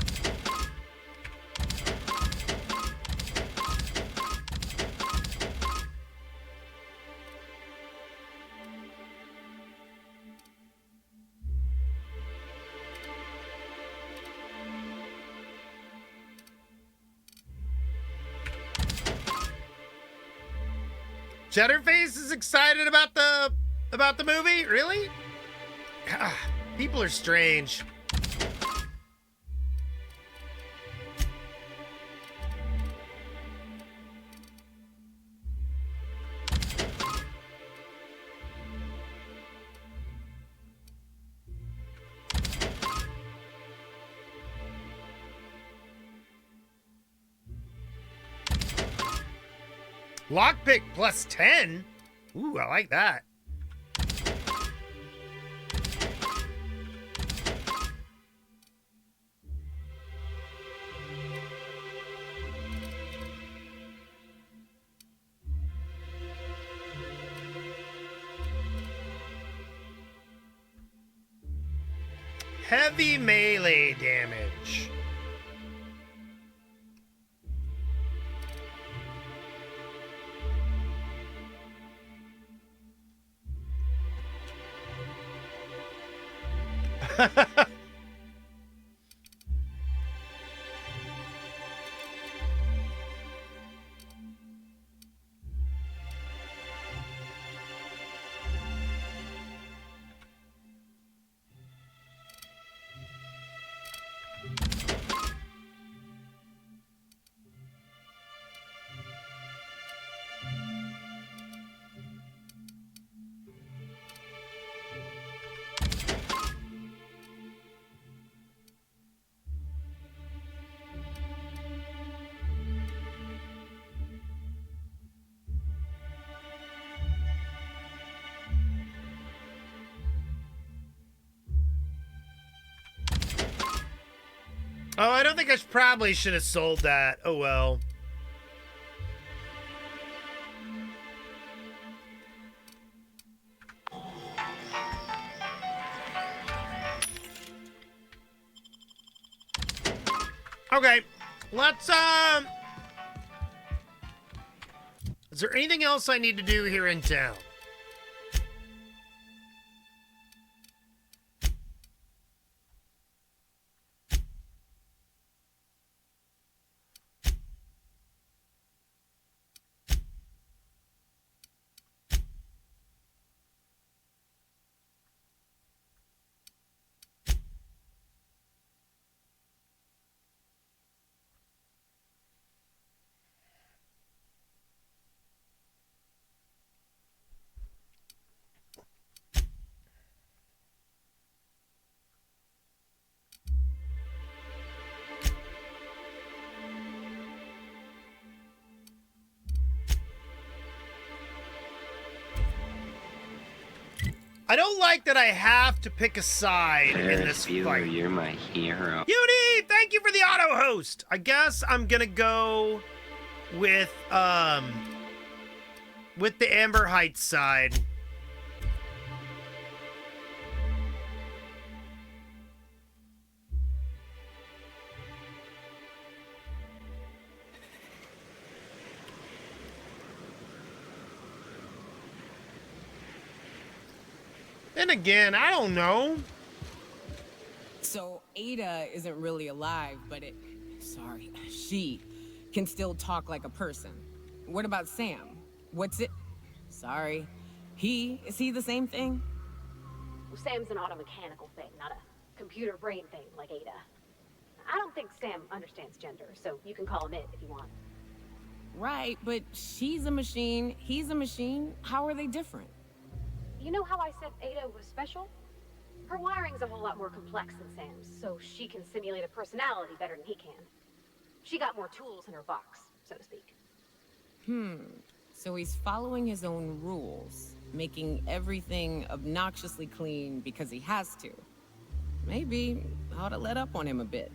Cheddarface is excited about the movie? Really? People are strange. Lockpick plus 10? Ooh, I like that. Heavy melee damage. Oh, I don't think I probably should have sold that. Oh well. Okay, let's is there anything else I need to do here in town? I don't like that I have to pick a side in this fight. You're my hero. Beauty, thank you for the auto host. I guess I'm gonna go with the Amber Heights side. Then again, I don't know. So Ada isn't really alive, but she can still talk like a person. What about Sam? What's it? Sorry. Is he the same thing? Well, Sam's an automechanical thing, not a computer brain thing like Ada. I don't think Sam understands gender, so you can call him it if you want. Right, but she's a machine, he's a machine. How are they different? You know how I said Ada was special? Her wiring's a whole lot more complex than Sam's, so she can simulate a personality better than he can. She got more tools in her box, so to speak. So he's following his own rules, making everything obnoxiously clean because he has to. Maybe I ought to let up on him a bit.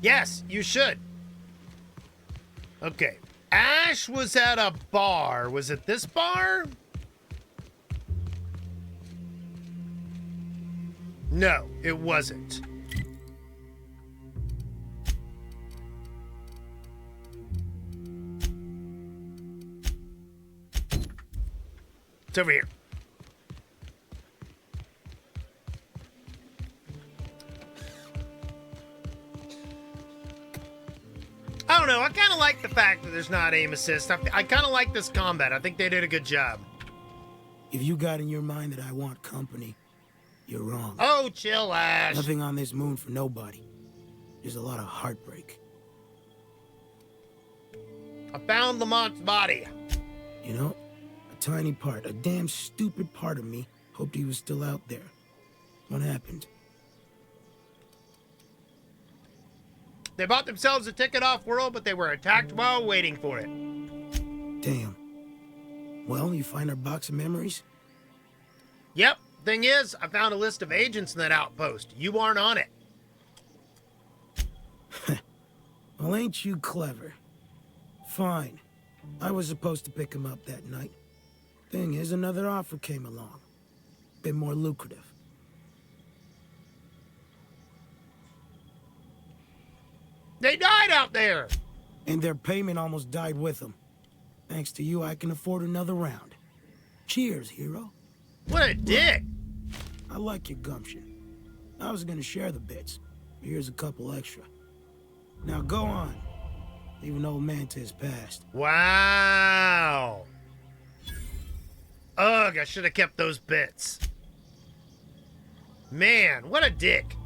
Yes, you should. Okay. Ash was at a bar. Was it this bar? No, it wasn't. It's over here. I don't know. I kind of like the fact that there's not aim assist. I kind of like this combat. I think they did a good job. If you got in your mind that I want company, you're wrong. Oh, chill, Ash. Nothing on this moon for nobody. There's a lot of heartbreak. I found Lamont's body. You know, a tiny part, a damn stupid part of me hoped he was still out there. What happened? They bought themselves a ticket off world, but they were attacked while waiting for it. Damn. Well, you find our box of memories? Yep. Thing is, I found a list of agents in that outpost. You aren't on it. Well, ain't you clever? Fine. I was supposed to pick him up that night. Thing is, another offer came along. Bit more lucrative. They died out there! And their payment almost died with them. Thanks to you, I can afford another round. Cheers, hero. What a dick! I like your gumption. I was gonna share the bits. Here's a couple extra. Now go on. Leave an old man to his past. Wow! Ugh, I should have kept those bits. Man, what a dick.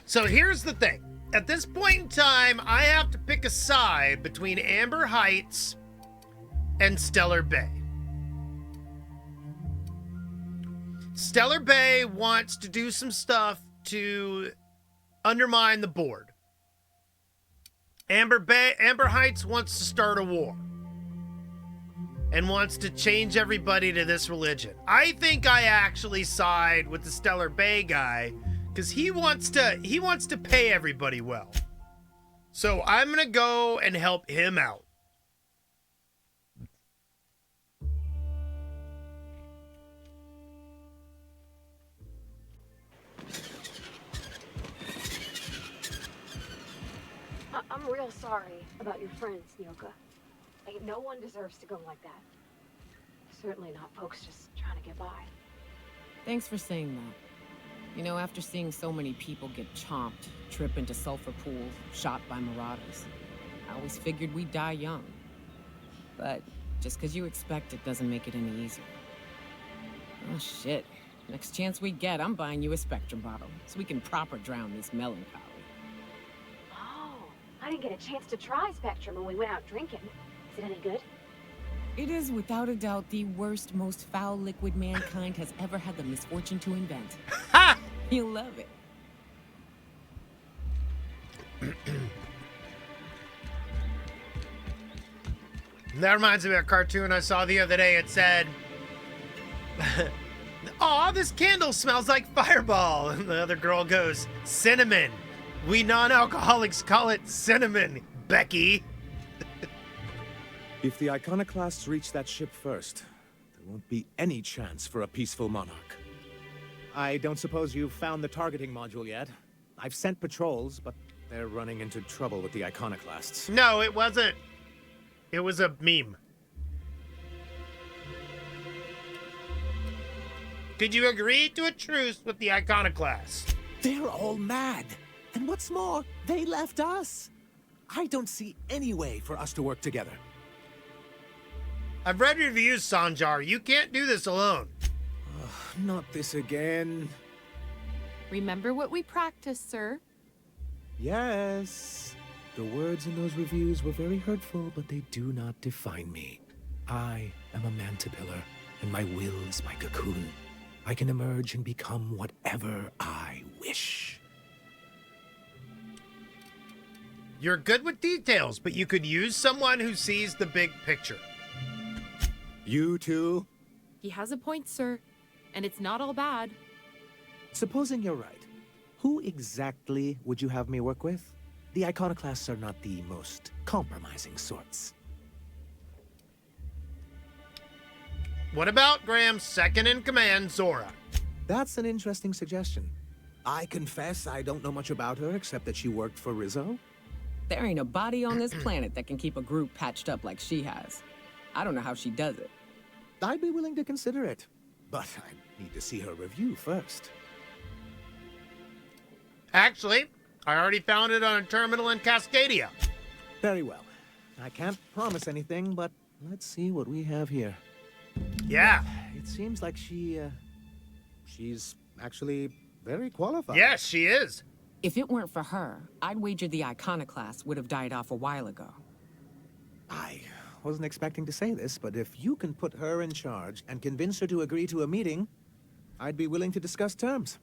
So here's the thing. At this point in time, I have to pick a side between Amber Heights and Stellar Bay. Stellar Bay wants to do some stuff to undermine the board. Amber Heights wants to start a war and wants to change everybody to this religion. I think I actually side with the Stellar Bay guy because he wants to pay everybody well. So I'm gonna go and help him out. I'm real sorry about your friends, Nyoka. Ain't no one deserves to go like that. Certainly not folks just trying to get by. Thanks for saying that. You know, after seeing so many people get chomped, trip into sulfur pools, shot by marauders, I always figured we'd die young. But just because you expect it doesn't make it any easier. Oh shit. Next chance we get, I'm buying you a Spectrum bottle so we can proper drown this melancholy. I didn't get a chance to try Spectrum when we went out drinking. Is it any good? It is without a doubt the worst, most foul liquid mankind has ever had the misfortune to invent. Ha! You'll love it. That reminds me of a cartoon I saw the other day. It said, "Aw, this candle smells like Fireball." And the other girl goes, "Cinnamon. We non-alcoholics call it cinnamon, Becky." If the Iconoclasts reach that ship first, there won't be any chance for a peaceful monarch. I don't suppose you've found the targeting module yet? I've sent patrols, but they're running into trouble with the iconoclasts. No, it wasn't. It was a meme. Did you agree to a truce with the iconoclasts? They're all mad. And what's more, they left us. I don't see any way for us to work together. I've read reviews, Sanjar. You can't do this alone. Not this again. Remember what we practiced, sir. Yes. The words in those reviews were very hurtful, but they do not define me. I am a Mantipillar, and my will is my cocoon. I can emerge and become whatever I wish. You're good with details, but you could use someone who sees the big picture. You too? He has a point, sir. And it's not all bad. Supposing you're right, who exactly would you have me work with? The iconoclasts are not the most compromising sorts. What about Graham's second in command, Zora? That's an interesting suggestion. I confess I don't know much about her except that she worked for Rizzo. There ain't a body on this planet that can keep a group patched up like she has. I don't know how she does it. I'd be willing to consider it, but I need to see her review first. Actually, I already found it on a terminal in Cascadia. Very well. I can't promise anything, but let's see what we have here. Yeah. It seems like she's actually very qualified. Yes, she is. If it weren't for her, I'd wager the iconoclast would have died off a while ago. I wasn't expecting to say this, but if you can put her in charge and convince her to agree to a meeting, I'd be willing to discuss terms.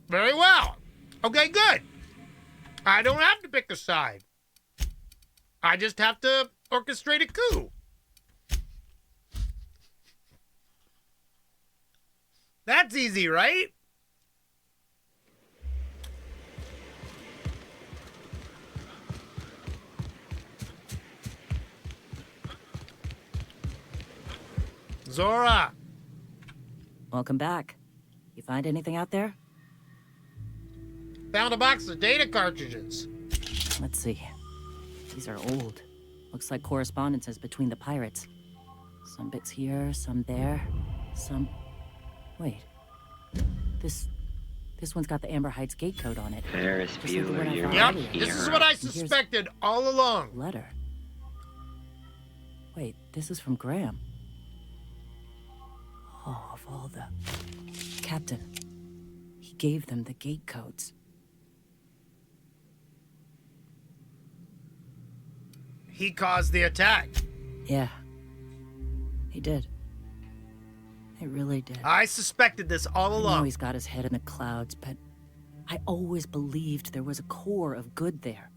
Very well. Okay, good. I don't have to pick a side. I just have to orchestrate a coup. That's easy, right? Zora! Welcome back. You find anything out there? Found a box of data cartridges. Let's see. These are old. Looks like correspondences between the pirates. Some bits here, some there, some... Wait. This one's got the Amber Heights gate code on it. Ferris Bueller, you're Yep, my this is hero. what I suspected all along. Letter. Wait, this is from Graham. Oh, of all the... Captain. He gave them the gate codes. He caused the attack. Yeah. He did. He really did. I suspected this all I know along. he's got his head in the clouds, but I always believed there was a core of good there.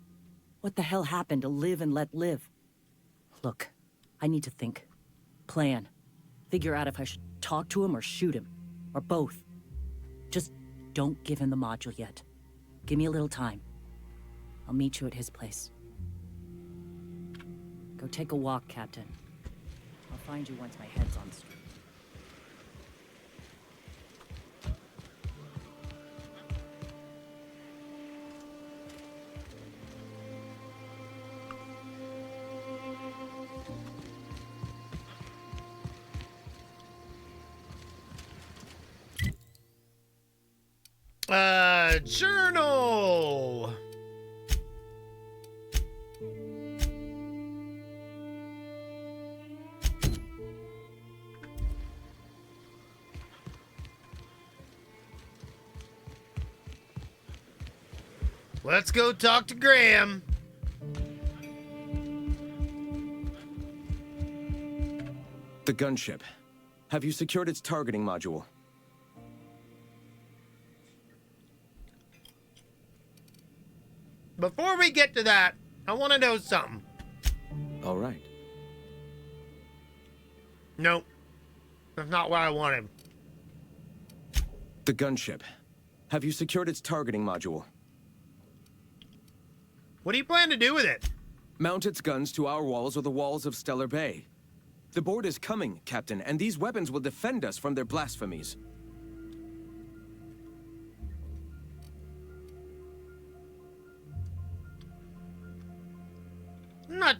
What the hell happened to live and let live? Look, I need to think. Plan. Figure out if I should talk to him or shoot him. Or both. Just don't give him the module yet. Give me a little time. I'll meet you at his place. Go take a walk, Captain. I'll find you once my head's on straight. Journal. Let's go talk to Graham. The gunship. Have you secured its targeting module? Before we get to that, I want to know something. All right. Nope. That's not what I wanted. The gunship. Have you secured its targeting module? What do you plan to do with it? Mount its guns to our walls or the walls of Stellar Bay. The Board is coming, Captain, and these weapons will defend us from their blasphemies.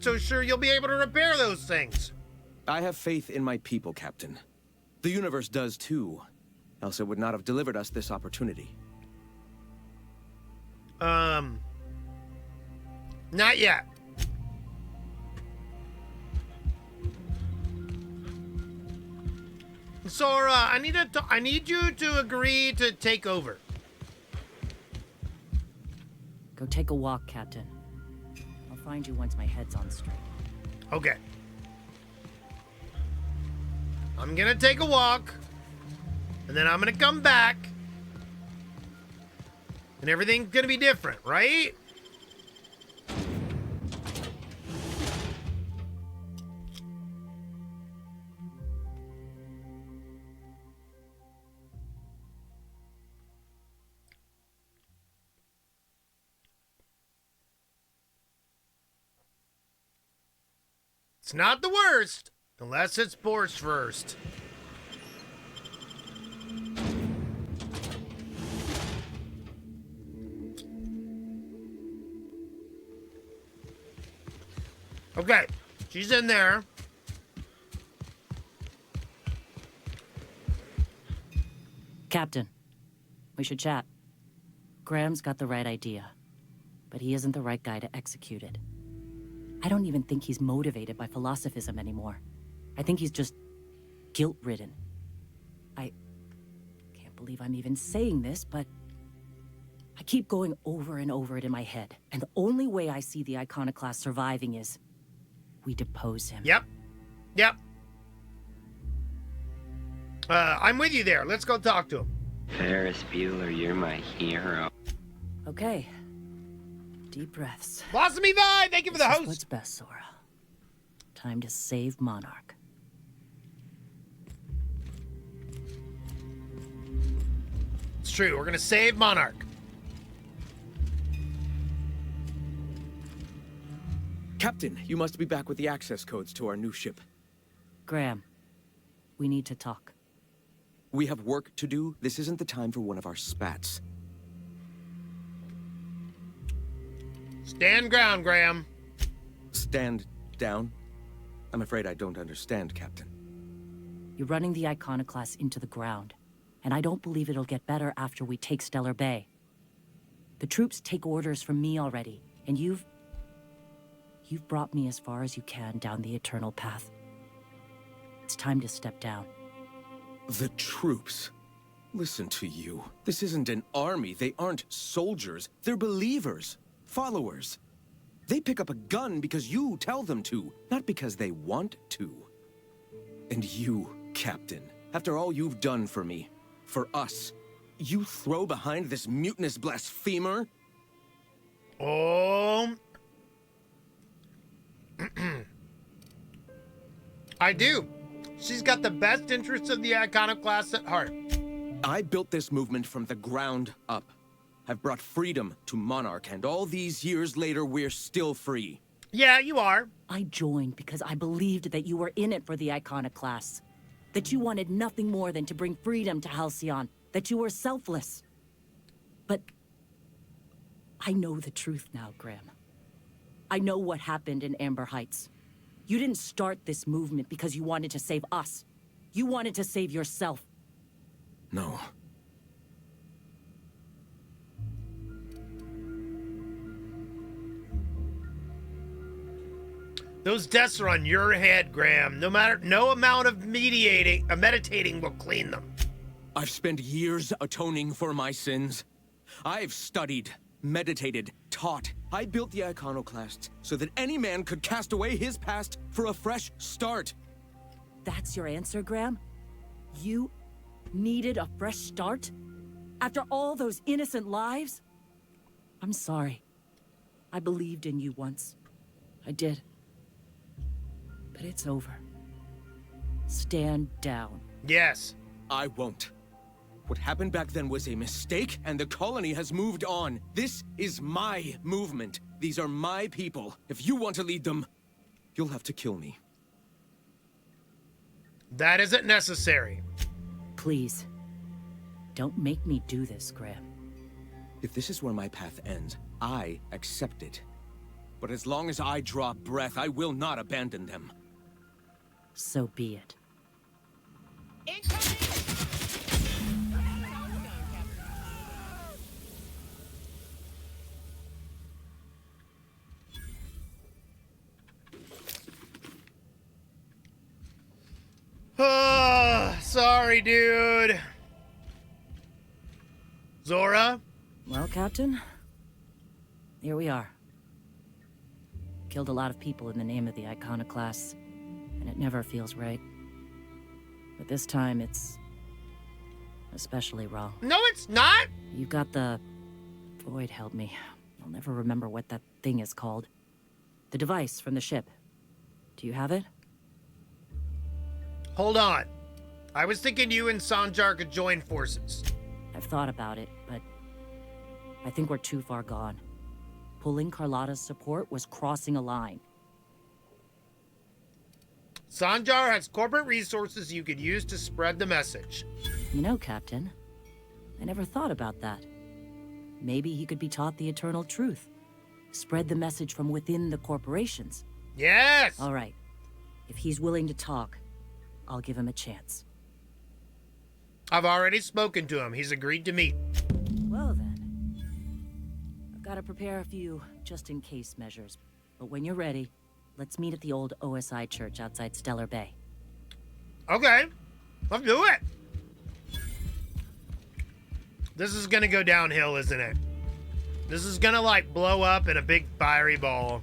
so sure you'll be able to repair those things. I have faith in my people, Captain. The universe does too, else it would not have delivered us this opportunity. Not yet. Sora, I need you to agree to take over. Go take a walk, Captain. I'll find you once my head's on straight. Okay. I'm gonna take a walk, and then I'm gonna come back, and everything's gonna be different, right? It's not the worst, unless it's Borscht first. Okay, she's in there. Captain, we should chat. Graham's got the right idea, but he isn't the right guy to execute it. I don't even think he's motivated by philosophism anymore. I think he's just guilt-ridden. I can't believe I'm even saying this, but I keep going over and over it in my head, and the only way I see the Iconoclast surviving is we depose him. Yep. I'm with you there. Let's go talk to him. Ferris Bueller, you're my hero. Okay. Deep breaths. Blossomy Vibe, thank you for the This is host. what's best, Sora. Time to save Monarch. It's true. We're gonna save Monarch. Captain, you must be back with the access codes to our new ship. Graham, we need to talk. We have work to do. This isn't the time for one of our spats. Stand ground, Graham. Stand down? I'm afraid I don't understand, Captain. You're running the Iconoclast into the ground, and I don't believe it'll get better after we take Stellar Bay. The troops take orders from me already, and you've brought me as far as you can down the Eternal Path. It's time to step down. The troops? Listen to you. This isn't an army. They aren't soldiers. They're believers. Followers. They pick up a gun because you tell them to, not because they want to. And you, Captain, after all you've done for me, for us, you throw behind this mutinous blasphemer? Oh. I do. She's got the best interests of the Iconoclast at heart. I built this movement from the ground up. I've brought freedom to Monarch, and all these years later, we're still free. Yeah, you are. I joined because I believed that you were in it for the Iconoclasts. That you wanted nothing more than to bring freedom to Halcyon. That you were selfless. But I know the truth now, Graham. I know what happened in Amber Heights. You didn't start this movement because you wanted to save us. You wanted to save yourself. No. Those deaths are on your head, Graham. No amount of meditating will clean them. I've spent years atoning for my sins. I've studied, meditated, taught. I built the Iconoclasts so that any man could cast away his past for a fresh start. That's your answer, Graham? You needed a fresh start? After all those innocent lives? I'm sorry. I believed in you once. I did. But it's over. Stand down. Yes. I won't. What happened back then was a mistake, and the colony has moved on. This is my movement. These are my people. If you want to lead them, you'll have to kill me. That isn't necessary. Please. Don't make me do this, Graham. If this is where my path ends, I accept it. But as long as I draw breath, I will not abandon them. So be it. Sorry, dude. Zora? Well, Captain, here we are. Killed a lot of people in the name of the Iconoclasts, and it never feels right. But this time, it's especially wrong. No, it's not! You got the... Void, help me. I'll never remember what that thing is called. The device from the ship. Do you have it? Hold on. I was thinking you and Sanjar could join forces. I've thought about it, but I think we're too far gone. Pulling Carlotta's support was crossing a line. Sanjar has corporate resources you could use to spread the message. You know, Captain, I never thought about that. Maybe he could be taught the eternal truth. Spread the message from within the corporations. Yes! All right. If he's willing to talk, I'll give him a chance. I've already spoken to him. He's agreed to meet. Well then. I've got to prepare a few just-in-case measures. But when you're ready, let's meet at the old OSI church outside Stellar Bay. Okay. Let's do it. This is gonna go downhill, isn't it? This is gonna, like, blow up in a big fiery ball.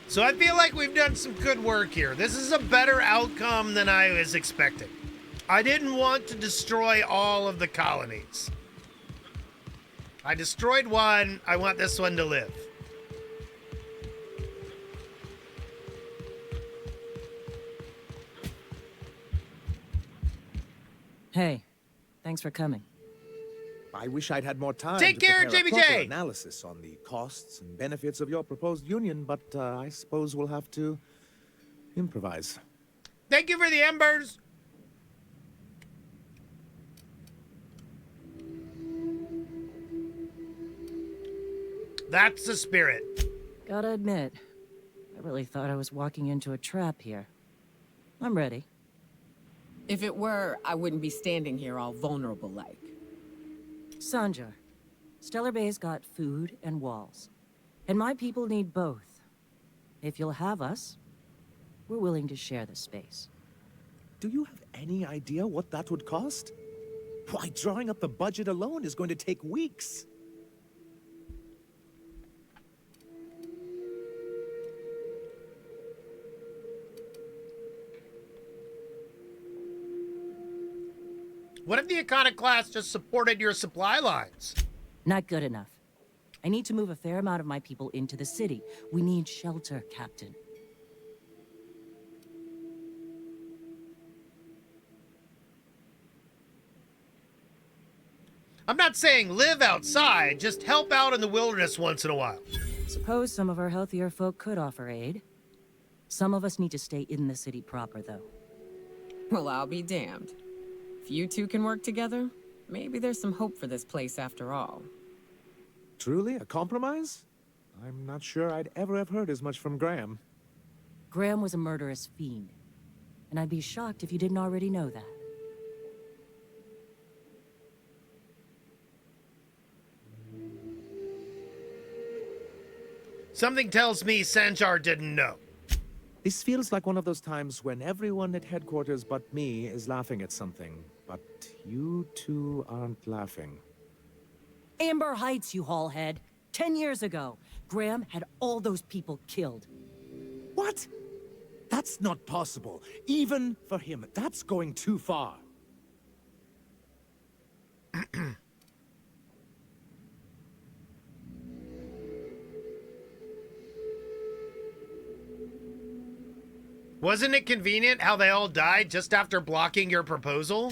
So I feel like we've done some good work here. This is a better outcome than I was expecting. I didn't want to destroy all of the colonies. I destroyed one. I want this one to live. Hey, thanks for coming. I wish I'd had more time Take to care, prepare a JBJ. proper analysis on the costs and benefits of your proposed union, but I suppose we'll have to improvise. Thank you for the embers. That's the spirit. Gotta admit, I really thought I was walking into a trap here. I'm ready. If it were, I wouldn't be standing here all vulnerable like. Sanjar, Stellar Bay's got food and walls. And my people need both. If you'll have us, we're willing to share the space. Do you have any idea what that would cost? Why, drawing up the budget alone is going to take weeks. What if the Iconoclast just supported your supply lines? Not good enough. I need to move a fair amount of my people into the city. We need shelter, Captain. I'm not saying live outside, just help out in the wilderness once in a while. Suppose some of our healthier folk could offer aid. Some of us need to stay in the city proper, though. Well, I'll be damned. If you two can work together, maybe there's some hope for this place after all. Truly, a compromise? I'm not sure I'd ever have heard as much from Graham. Graham was a murderous fiend, and I'd be shocked if you didn't already know that. Something tells me Sanjar didn't know. This feels like one of those times when everyone at headquarters but me is laughing at something, but you two aren't laughing. Amber Heights, you haulhead. 10 years ago, Graham had all those people killed. What? That's not possible. Even for him, that's going too far. Wasn't it convenient how they all died just after blocking your proposal?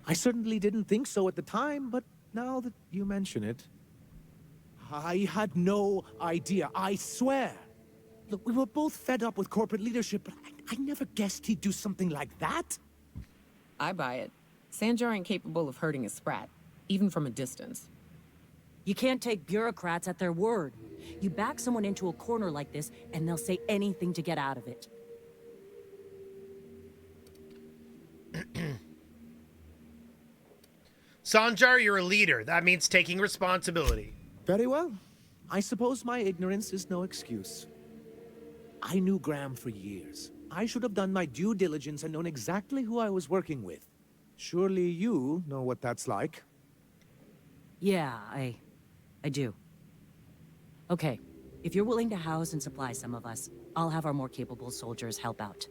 I certainly didn't think so at the time, but now that you mention it, I had no idea, I swear. Look, we were both fed up with corporate leadership, but I never guessed he'd do something like that. I buy it. Sanjar ain't capable of hurting a sprat, even from a distance. You can't take bureaucrats at their word. You back someone into a corner like this, and they'll say anything to get out of it. Sanjar, you're a leader. That means taking responsibility. Very well. I suppose my ignorance is no excuse. I knew Graham for years. I should have done my due diligence and known exactly who I was working with. Surely you know what that's like. Yeah, I do. Okay, if you're willing to house and supply some of us, I'll have our more capable soldiers help out.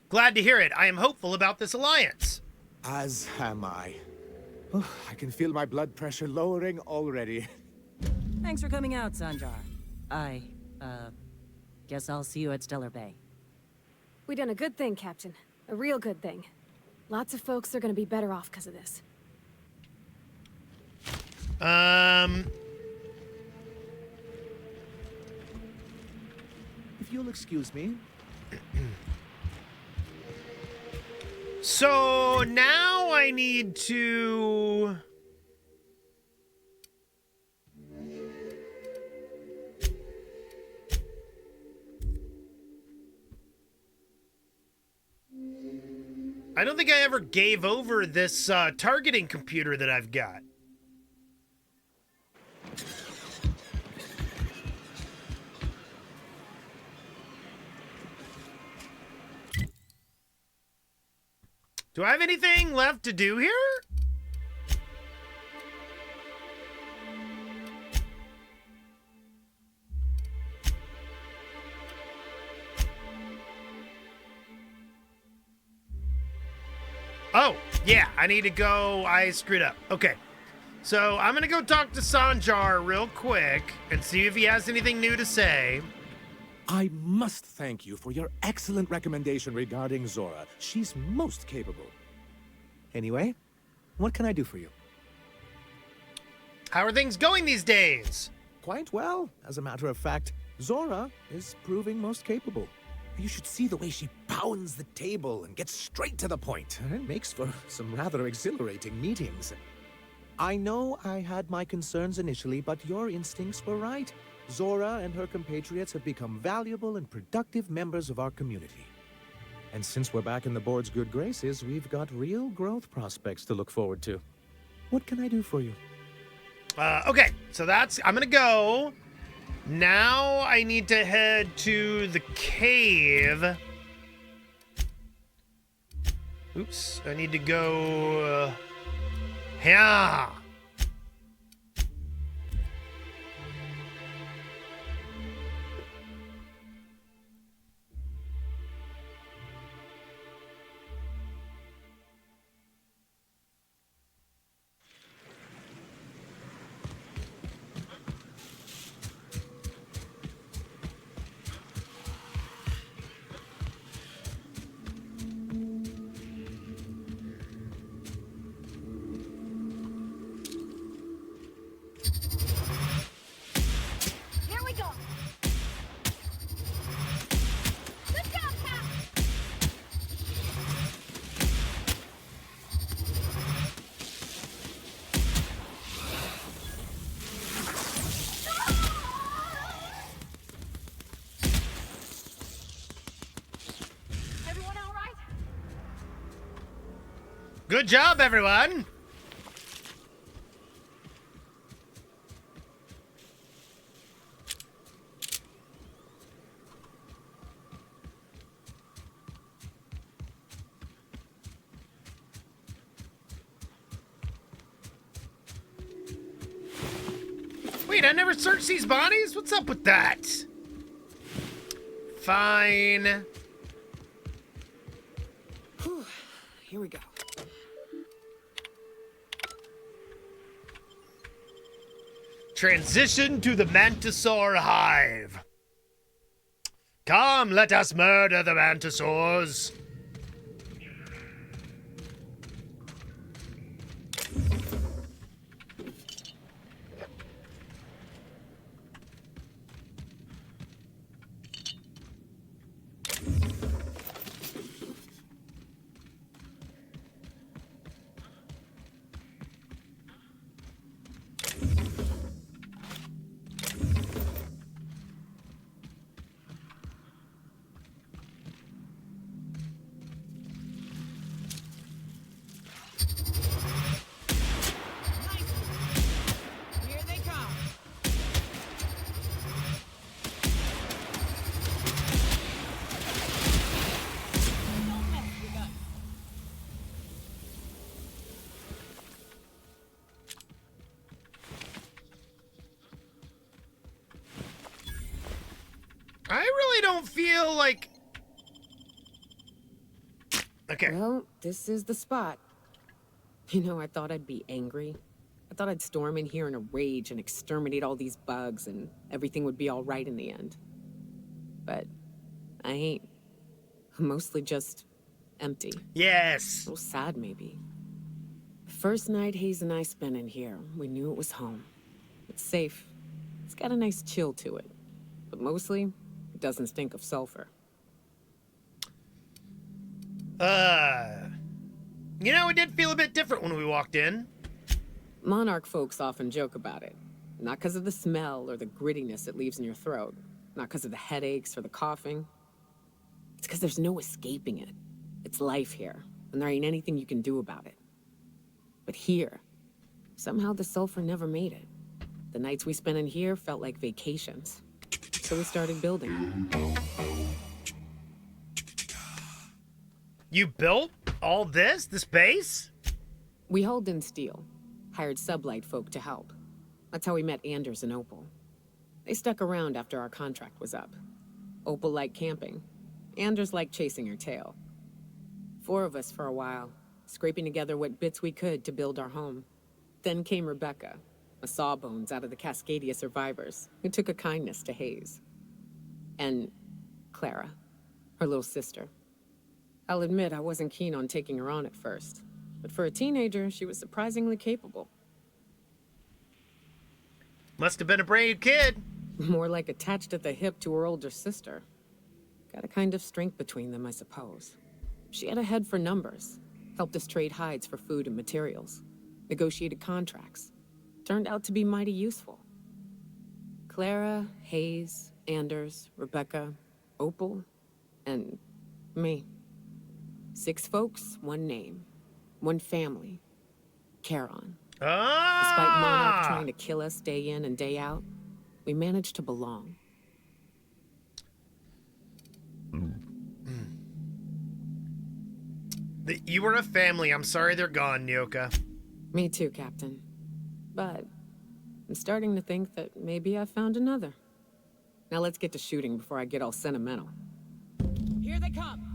Glad to hear it. I am hopeful about this alliance. As am I. Oh, I can feel my blood pressure lowering already. Thanks for coming out, Sanjar. I, guess I'll see you at Stellar Bay. We done a good thing, Captain. A real good thing. Lots of folks are gonna be better off because of this. If you'll excuse me. So now I need to... I don't think I ever gave over this targeting computer that I've got. Do I have anything left to do here? Oh, yeah, I need to go. I screwed up. Okay. So I'm going to go talk to Sanjar real quick and see if he has anything new to say. I must thank you for your excellent recommendation regarding Zora. She's most capable. Anyway, what can I do for you? How are things going these days? Quite well. As a matter of fact, Zora is proving most capable. You should see the way she pounds the table and gets straight to the point. It makes for some rather exhilarating meetings. I know I had my concerns initially, but your instincts were right. Zora and her compatriots have become valuable and productive members of our community. And since we're back in the board's good graces, we've got real growth prospects to look forward to. What can I do for you? Okay, so I'm gonna go. Now I need to head to the cave. Oops, I need to go, yeah. Good job, everyone! Wait, I never searched these bodies? What's up with that? Fine. Whew. Here we go. Transition to the Mantisaur Hive. Come, let us murder the Mantisaurs. Here they come. Don't mess with us. I really don't feel like... Okay. Well, this is the spot. You know, I thought I'd be angry. I thought I'd storm in here in a rage and exterminate all these bugs and everything would be all right in the end. But I ain't. I'm mostly just empty. Yes. A little sad, maybe. The first night Hayes and I spent in here, we knew it was home. It's safe. It's got a nice chill to it. But mostly, it doesn't stink of sulfur. You know, it did feel a bit different when we walked in. Monarch folks often joke about it. Not because of the smell or the grittiness it leaves in your throat. Not because of the headaches or the coughing. It's because there's no escaping it. It's life here, and there ain't anything you can do about it. But here, somehow the sulfur never made it. The nights we spent in here felt like vacations. So we started building. You built all this base? We hauled in steel, hired sublight folk to help. That's how we met Anders and Opal. They stuck around after our contract was up. Opal liked camping. Anders liked chasing her tail. 4 of us for a while, scraping together what bits we could to build our home. Then came Rebecca, a sawbones out of the Cascadia survivors, who took a kindness to Hayes. And Clara, her little sister. I'll admit I wasn't keen on taking her on at first, but for a teenager, she was surprisingly capable. Must have been a brave kid. More like attached at the hip to her older sister. Got a kind of strength between them, I suppose. She had a head for numbers, helped us trade hides for food and materials, negotiated contracts. Turned out to be mighty useful. Clara, Hayes, Anders, Rebecca, Opal, and me. 6 folks, 1 name, 1 family. Charon. Despite Monarch trying to kill us day in and day out, we managed to belong. You were a family. I'm sorry they're gone, Nyoka. Me too, Captain. But I'm starting to think that maybe I found another. Now let's get to shooting before I get all sentimental. Here they come.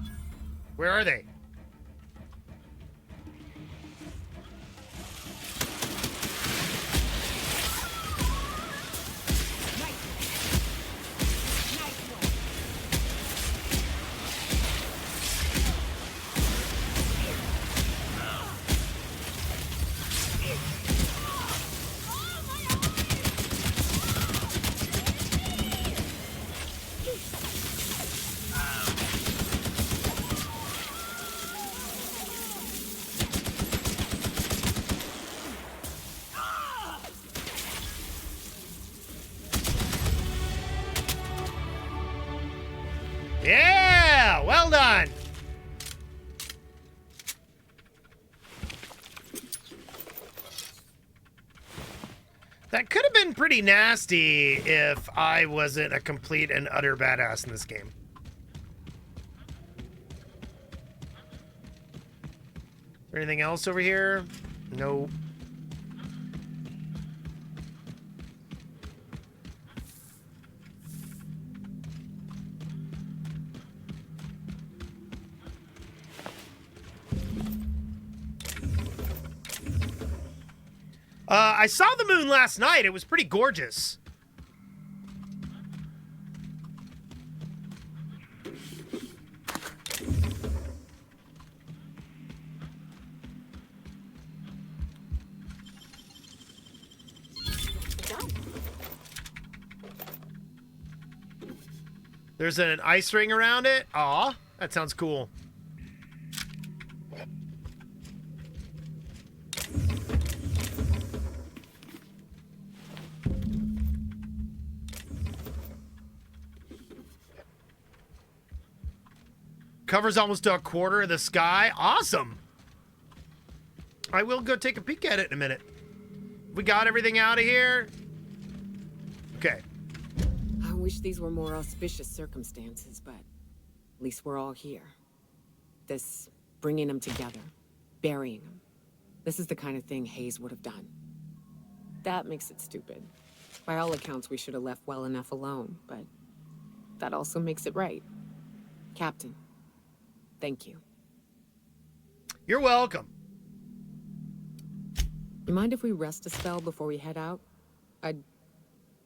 Where are they? Yeah, well done. That could have been pretty nasty if I wasn't a complete and utter badass in this game. Is there anything else over here? Nope. I saw the moon last night. It was pretty gorgeous. There's an ice ring around it. Aw, that sounds cool. Covers almost to a quarter of the sky. Awesome. I will go take a peek at it in a minute. We got everything out of here. Okay. I wish these were more auspicious circumstances, but at least we're all here. This bringing them together, burying them. This is the kind of thing Hayes would have done. That makes it stupid. By all accounts, we should have left well enough alone, but that also makes it right. Captain, thank you. You're welcome. You mind if we rest a spell before we head out?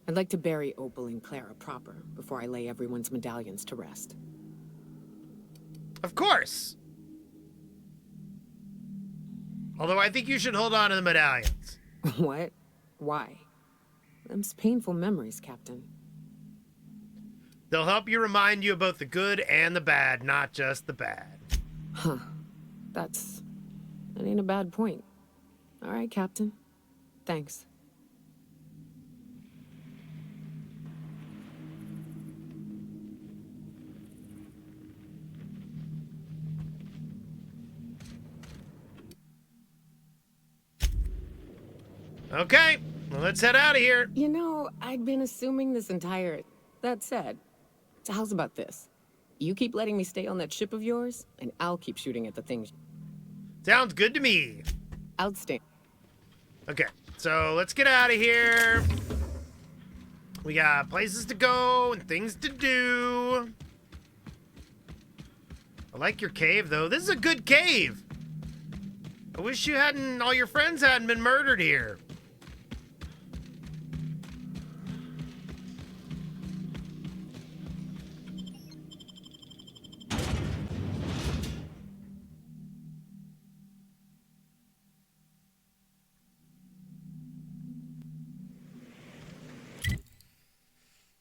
I'd like to bury Opal and Clara proper before I lay everyone's medallions to rest. Of course. Although I think you should hold on to the medallions. What? Why? Them's painful memories, Captain. They'll help you remind you of both the good and the bad, not just the bad. Huh. That ain't a bad point. All right, Captain. Thanks. Okay, well, let's head out of here. You know, I'd been assuming this entire... That said, so how's about this? You keep letting me stay on that ship of yours, and I'll keep shooting at the things. Sounds good to me. Outstanding. Okay, so let's get out of here. We got places to go and things to do. I like your cave, though. This is a good cave. I wish you hadn't, all your friends hadn't been murdered here.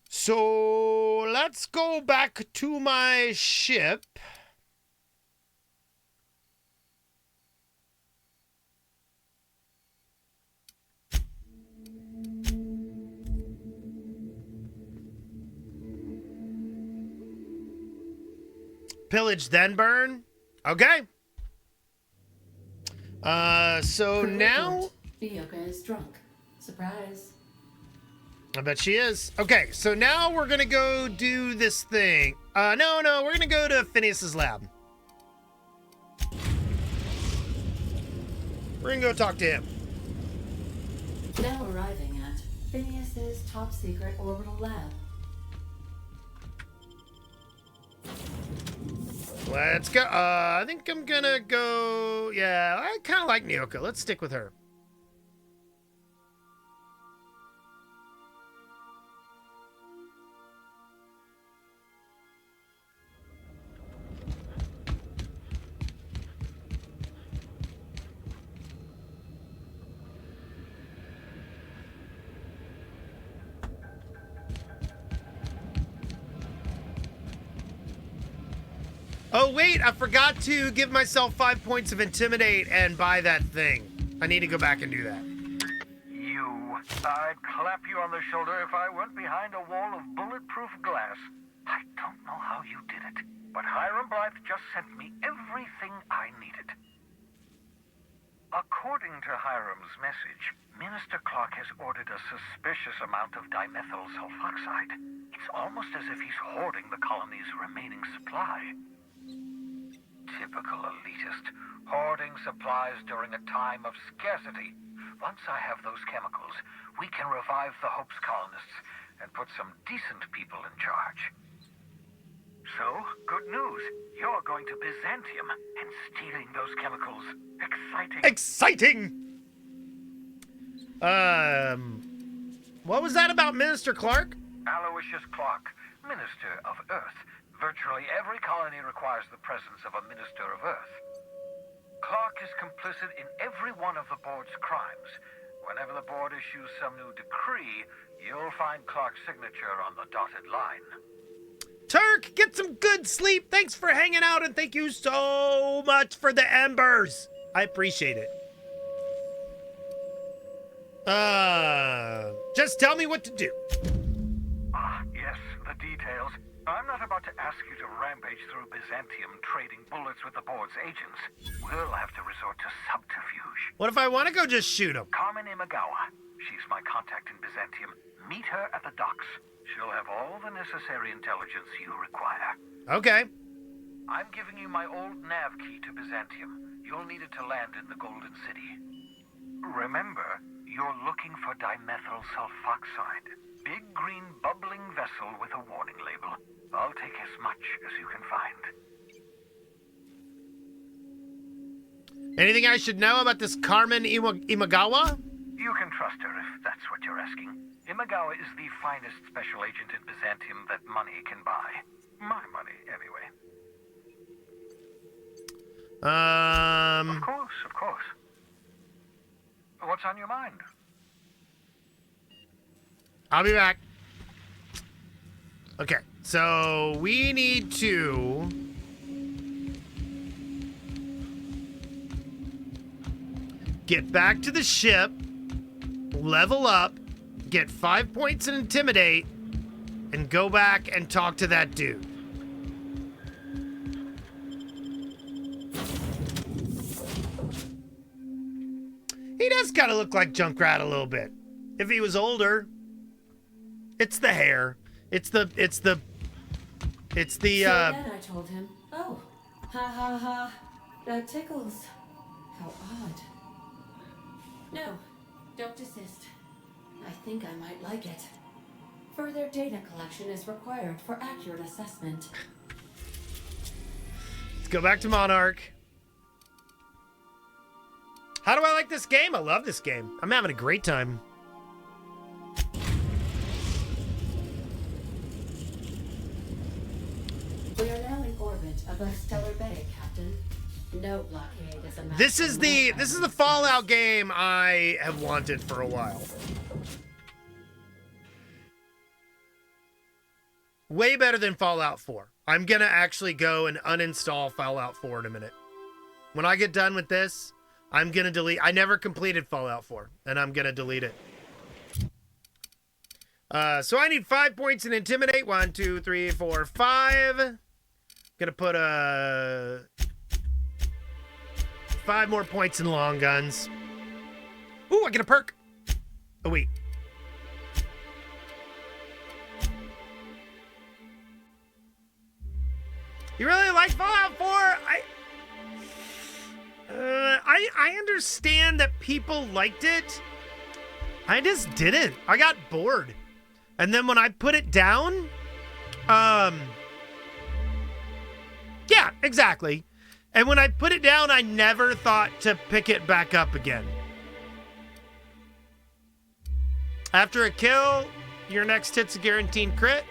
So let's go back to my ship. Pillage, then burn. Okay. So now... Bioka is drunk. Surprise. I bet she is. Okay, so now we're gonna go do this thing. No, we're gonna go to Phineas's lab. We're gonna go talk to him. Now arriving at Phineas's top secret orbital lab. Let's go. I think I'm gonna go... Yeah, I kind of like Nyoka. Let's stick with her. Oh, wait, I forgot to give myself 5 points of Intimidate and buy that thing. I need to go back and do that. You. I'd clap you on the shoulder if I weren't behind a wall of bulletproof glass. I don't know how you did it, but Hiram Blythe just sent me everything I needed. According to Hiram's message, Minister Clark has ordered a suspicious amount of dimethyl sulfoxide. It's almost as if he's hoarding the colony's remaining supply. Typical elitist, hoarding supplies during a time of scarcity. Once I have those chemicals, we can revive the Hope's colonists and put some decent people in charge. So, good news. You're going to Byzantium and stealing those chemicals. Exciting. Exciting! What was that about Minister Clark? Aloysius Clark, Minister of Earth. Virtually every colony requires the presence of a Minister of Earth. Clark is complicit in every one of the board's crimes. Whenever the board issues some new decree, you'll find Clark's signature on the dotted line. Turk, get some good sleep. Thanks for hanging out, and thank you so much for the embers. I appreciate it. Just tell me what to do. Yes, the details. I'm not about to ask you to rampage through Byzantium trading bullets with the board's agents. We'll have to resort to subterfuge. What if I want to go just shoot him? Carmen Imagawa. She's my contact in Byzantium. Meet her at the docks. She'll have all the necessary intelligence you require. Okay. I'm giving you my old nav key to Byzantium. You'll need it to land in the Golden City. Remember, you're looking for dimethyl sulfoxide. Big green bubbling vessel with a warning label. I'll take as much as you can find. Anything I should know about this Carmen Imagawa? You can trust her if that's what you're asking. Imagawa is the finest special agent in Byzantium that money can buy. My money, anyway. Of course, of course. What's on your mind? I'll be back. Okay, so we need to get back to the ship, level up, get 5 points in Intimidate, and go back and talk to that dude. He does kind of look like Junkrat a little bit. If he was older. It's the hair. It's the So then I told him, oh, ha ha ha, that tickles. How odd. No, don't desist. I think I might like it. Further data collection is required for accurate assessment. Let's go back to Monarch. How do I like this game? I love this game. I'm having a great time. We are now in orbit above Stellar Bay, Captain. No blockade is a match. This is the Fallout game I have wanted for a while. Way better than Fallout 4. I'm gonna actually go and uninstall Fallout 4 in a minute. When I get done with this, I'm gonna delete. I never completed Fallout 4, and I'm gonna delete it. So I need 5 points in Intimidate. 1, 2, 3, 4, 5. Gonna put 5 more points in Long Guns. Ooh, I get a perk. Oh, wait. You really like Fallout 4? I understand that people liked it. I just didn't. I got bored. And then when I put it down, yeah, exactly. And when I put it down, I never thought to pick it back up again. After a kill, your next hit's a guaranteed crit.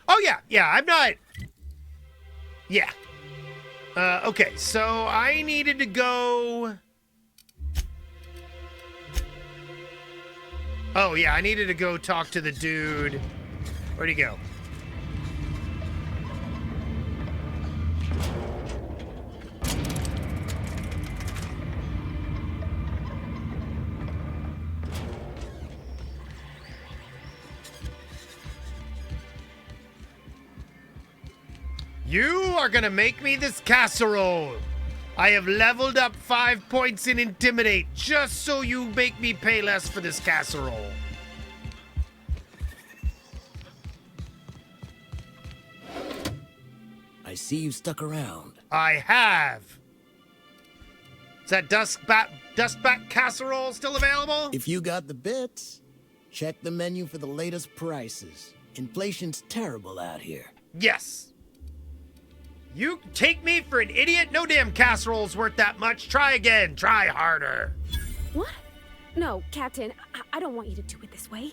Oh, yeah, I'm not... Yeah. Okay, so I needed to go... Oh, yeah, I needed to go talk to the dude. Where'd he go? You are gonna make me this casserole. I have leveled up 5 points in Intimidate just so you make me pay less for this casserole. I see you stuck around. I have. Is that Dustbat casserole still available? If you got the bits, check the menu for the latest prices. Inflation's terrible out here. Yes. You take me for an idiot? No damn casserole's worth that much. Try again. Try harder. What? No, Captain, I don't want you to do it this way.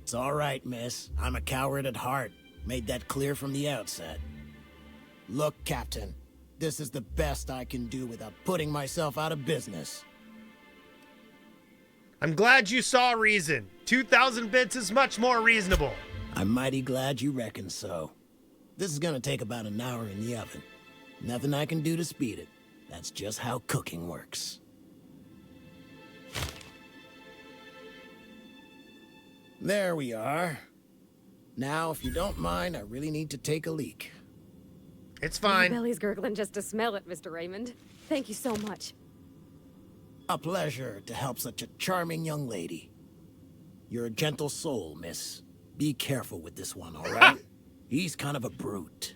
It's all right, miss. I'm a coward at heart. Made that clear from the outset. Look, Captain, this is the best I can do without putting myself out of business. I'm glad you saw reason. 2,000 bits is much more reasonable. I'm mighty glad you reckon so. This is gonna take about an hour in the oven. Nothing I can do to speed it. That's just how cooking works. There we are. Now, if you don't mind, I really need to take a leak. It's fine. My belly's gurgling just to smell it, Mr. Raymond. Thank you so much. A pleasure to help such a charming young lady. You're a gentle soul, miss. Be careful with this one, all right? He's kind of a brute.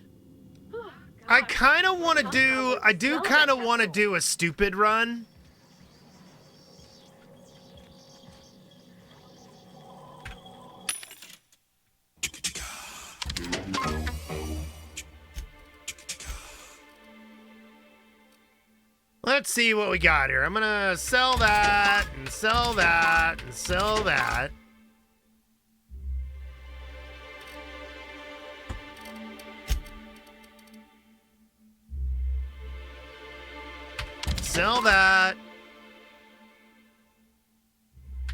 I kind of want to do... I do kind of want to do a stupid run. Let's see what we got here. I'm gonna sell that, and sell that, and sell that. Sell that.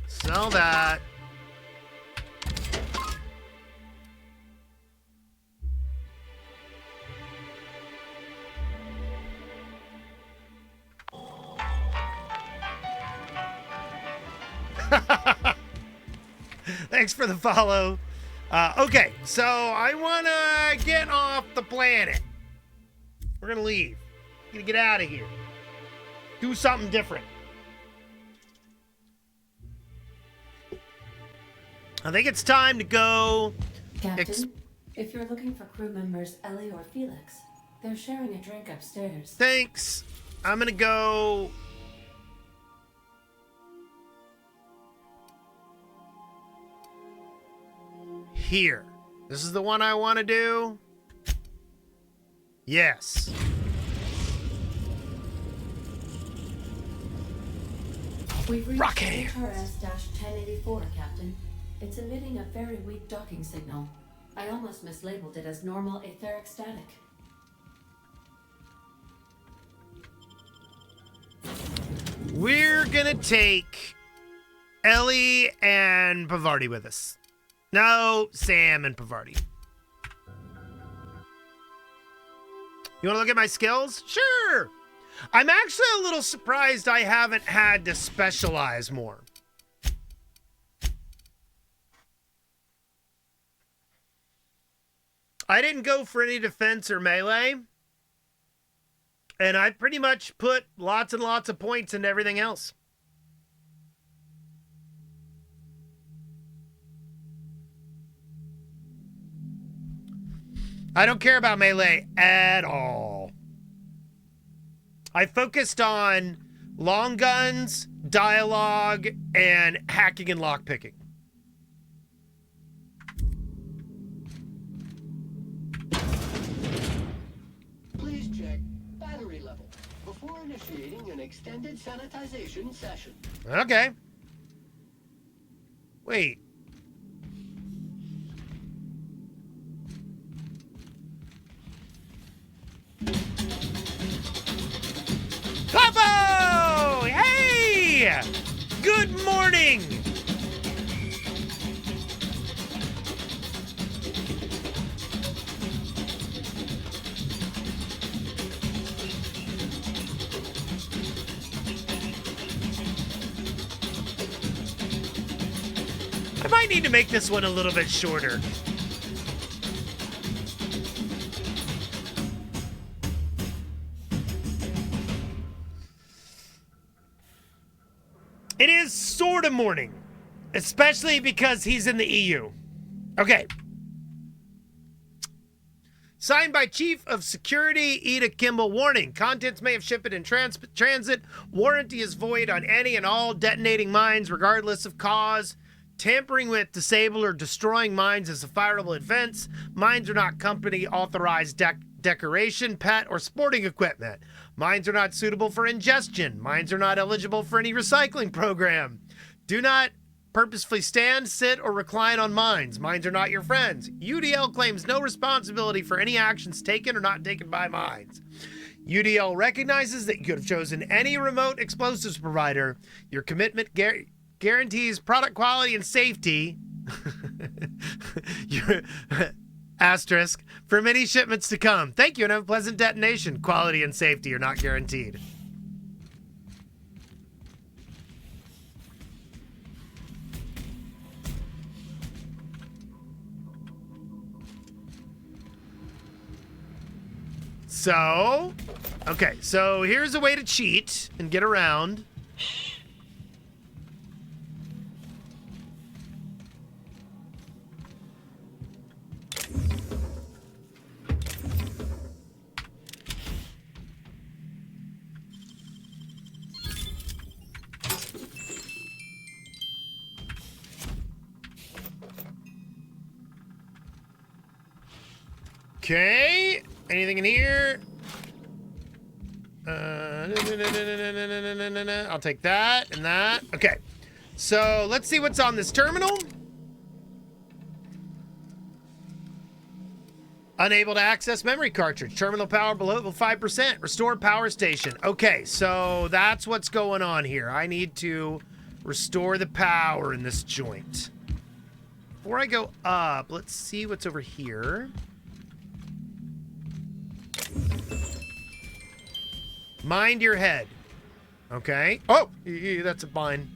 Sell that. Thanks for the follow. Okay, so I want to get off the planet. We're going to leave. We're going to get out of here. Do something different. I think it's time to go... Captain, if you're looking for crew members Ellie or Felix, they're sharing a drink upstairs. Thanks. I'm going to go... here. This is the one I want to do. Yes. We've reached Rocky. HRS-1084, Captain. It's emitting a very weak docking signal. I almost mislabeled it as normal etheric static. We're gonna take Ellie and Pavardi with us. No, Sam and Pavardi. You want to look at my skills? Sure. I'm actually a little surprised I haven't had to specialize more. I didn't go for any defense or melee. And I pretty much put lots and lots of points into everything else. I don't care about melee at all. I focused on long guns, dialogue, and hacking and lockpicking. Please check battery level before initiating an extended sanitization session. Okay. Wait. Clapo! Hey! Good morning! I might need to make this one a little bit shorter. It is sort of morning, especially because he's in the EU. Okay. Signed by Chief of Security Ida Kimball. Warning, contents may have shipped in transit. Warranty is void on any and all detonating mines, regardless of cause. Tampering with, disable, or destroying mines is a fireable offense. Mines are not company authorized decoration, pet, or sporting equipment. Mines are not suitable for ingestion. Mines are not eligible for any recycling program. Do not purposefully stand, sit, or recline on mines. Mines are not your friends. UDL claims no responsibility for any actions taken or not taken by mines. UDL recognizes that you could have chosen any remote explosives provider. Your commitment guarantees product quality and safety. Your asterisk for many shipments to come. Thank you and have a pleasant detonation. Quality and safety are not guaranteed. So, okay, so here's a way to cheat and get around. Okay, anything in here? I'll take that and that. Okay, so let's see what's on this terminal. Unable to access memory cartridge. Terminal power below 5%. Restore power station. Okay, so that's what's going on here. I need to restore the power in this joint. Before I go up, let's see what's over here. Mind your head. Okay. Oh, that's a bind.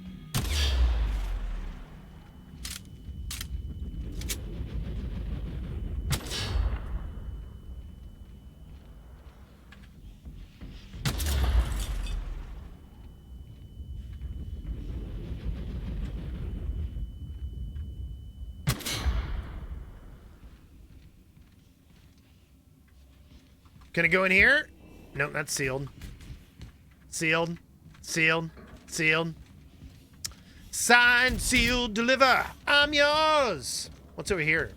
Can I go in here? No, that's sealed. Sealed. Sealed. Sealed. Signed, sealed, deliver. I'm yours. What's over here?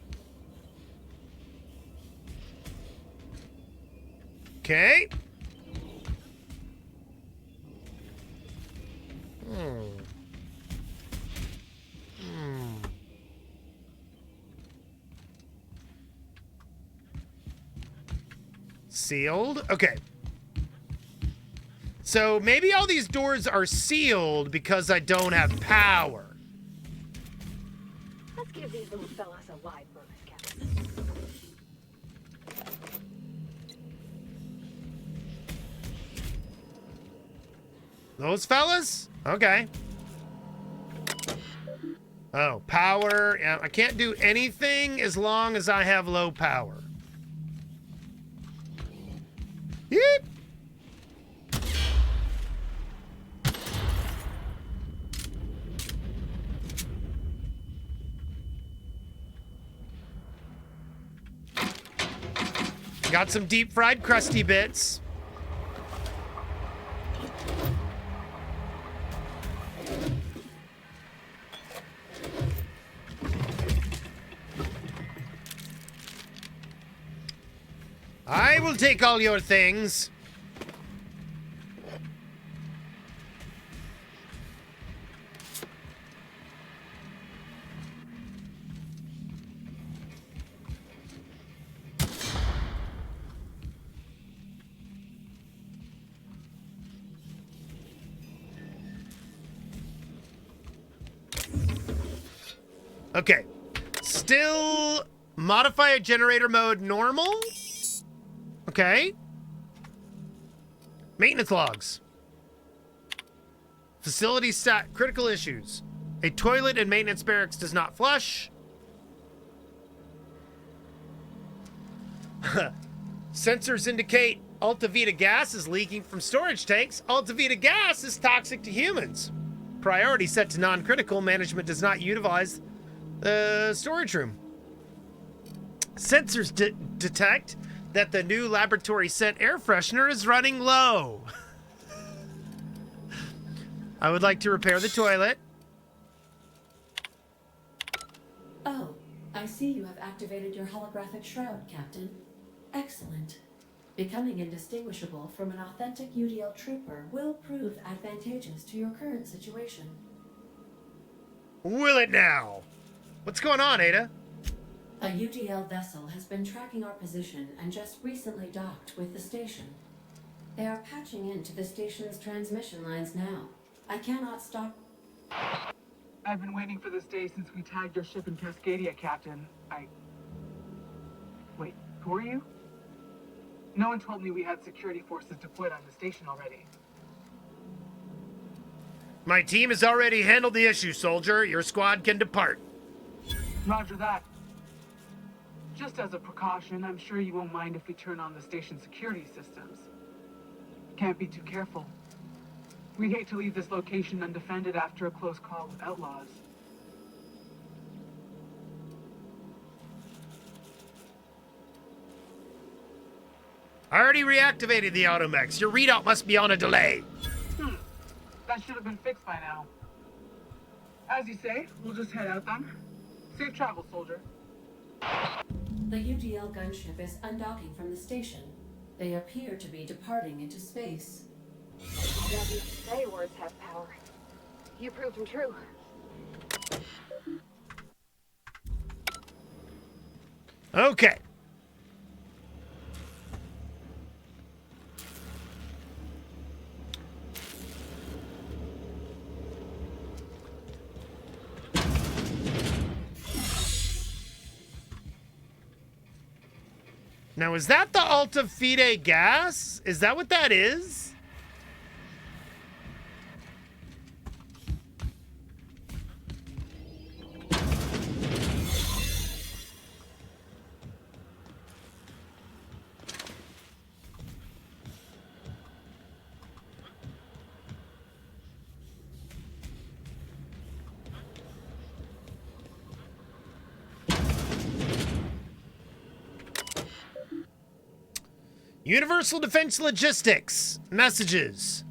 Okay. Sealed. Okay. So maybe all these doors are sealed because I don't have power. Let's give these little fellas a wide berth, Captain. Those fellas? Okay. Oh, power. Yeah, I can't do anything as long as I have low power. Yeep. Got some deep fried crusty bits. I will take all your things. Okay. Still modify a generator mode normal. Okay. Maintenance logs. Facility stat critical issues. A toilet in maintenance barracks does not flush. Sensors indicate Altavita gas is leaking from storage tanks. Altavita gas is toxic to humans. Priority set to non-critical. Management does not utilize the storage room. Sensors detect that the new laboratory scent air freshener is running low. I would like to repair the toilet. Oh, I see you have activated your holographic shroud, Captain. Excellent. Becoming indistinguishable from an authentic UDL trooper will prove advantageous to your current situation. Will it now? What's going on, Ada? A UDL vessel has been tracking our position and just recently docked with the station. They are patching into the station's transmission lines now. I cannot stop. I've been waiting for this day since we tagged your ship in Cascadia, Captain. Wait, who are you? No one told me we had security forces deployed on the station already. My team has already handled the issue, soldier. Your squad can depart. Roger that. Just as a precaution, I'm sure you won't mind if we turn on the station's security systems. Can't be too careful. We'd hate to leave this location undefended after a close call with outlaws. I already reactivated the automechs. Your readout must be on a delay. That should have been fixed by now. As you say, we'll just head out then. Safe travel, soldier. The UDL gunship is undocking from the station. They appear to be departing into space. Say words have power. You proved them true. Okay. Now, is that the Alta Fide gas? Is that what that is? Universal Defense Logistics. Messages.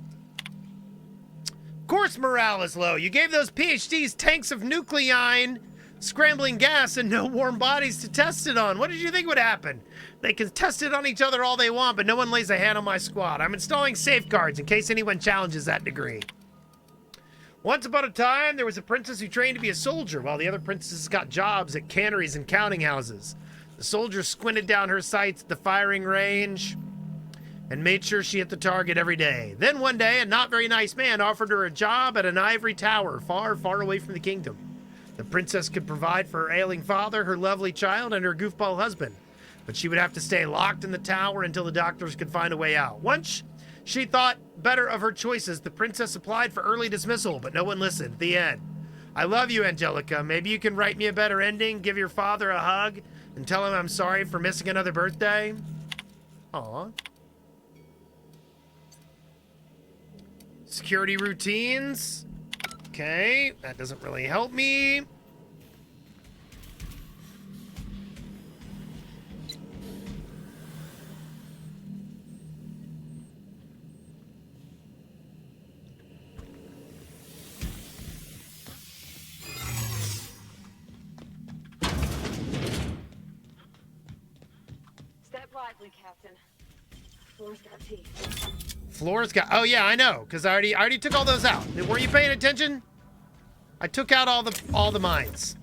Of course morale is low. You gave those PhDs tanks of nucleine, scrambling gas, and no warm bodies to test it on. What did you think would happen? They can test it on each other all they want, but no one lays a hand on my squad. I'm installing safeguards in case anyone challenges that degree. Once upon a time, there was a princess who trained to be a soldier, while the other princesses got jobs at canneries and counting houses. The soldier squinted down her sights at the firing range and made sure she hit the target every day. Then one day, a not very nice man offered her a job at an ivory tower far, far away from the kingdom. The princess could provide for her ailing father, her lovely child, and her goofball husband, but she would have to stay locked in the tower until the doctors could find a way out. Once she thought better of her choices, the princess applied for early dismissal, but no one listened. The end. I love you, Angelica. Maybe you can write me a better ending, give your father a hug, and tell him I'm sorry for missing another birthday? Aw. Security routines. Okay, that doesn't really help me. Step lively, Captain. Floor's got teeth. Floor's got... Oh, yeah, I know, because I already took all those out. Were you paying attention? I took out all the mines.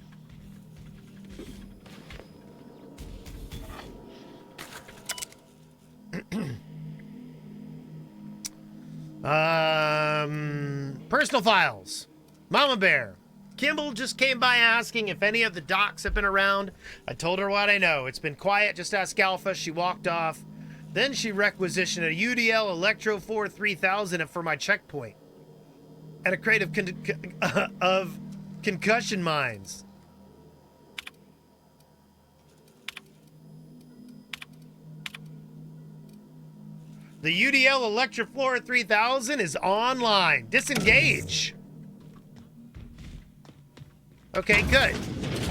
Personal files. Mama Bear. Kimball just came by asking if any of the docs have been around. I told her what I know. It's been quiet, just ask Alpha. She walked off. Then she requisitioned a UDL Electro 4 3000 for my checkpoint. And a crate of concussion mines. The UDL Electroflora 3000 is online. Disengage. Okay, good.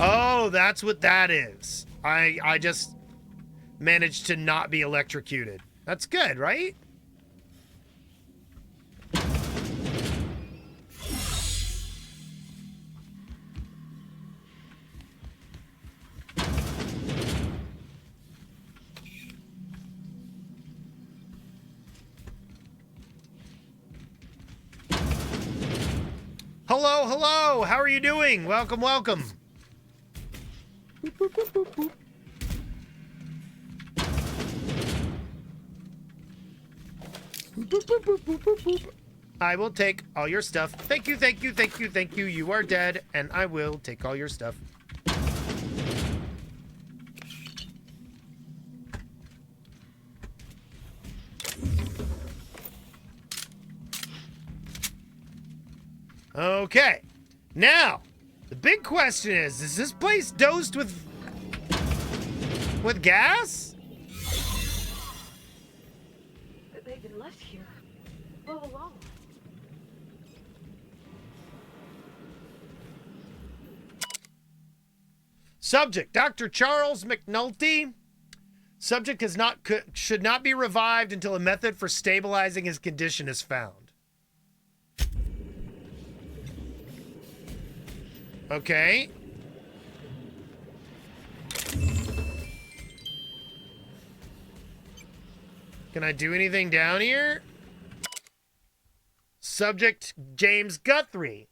Oh, that's what that is. I just... managed to not be electrocuted. That's good, right? Hello, hello. How are you doing? Welcome, welcome. Boop, boop, boop, boop, boop. Boop, boop, boop, boop, boop, boop. I will take all your stuff. Thank you, thank you, thank you, thank you. You are dead, and I will take all your stuff. Okay. Now, the big question is this place dosed with gas? They've been left here all along. Subject, Dr. Charles McNulty. Subject should not be revived until a method for stabilizing his condition is found. Okay. Can I do anything down here? Subject, James Guthrie.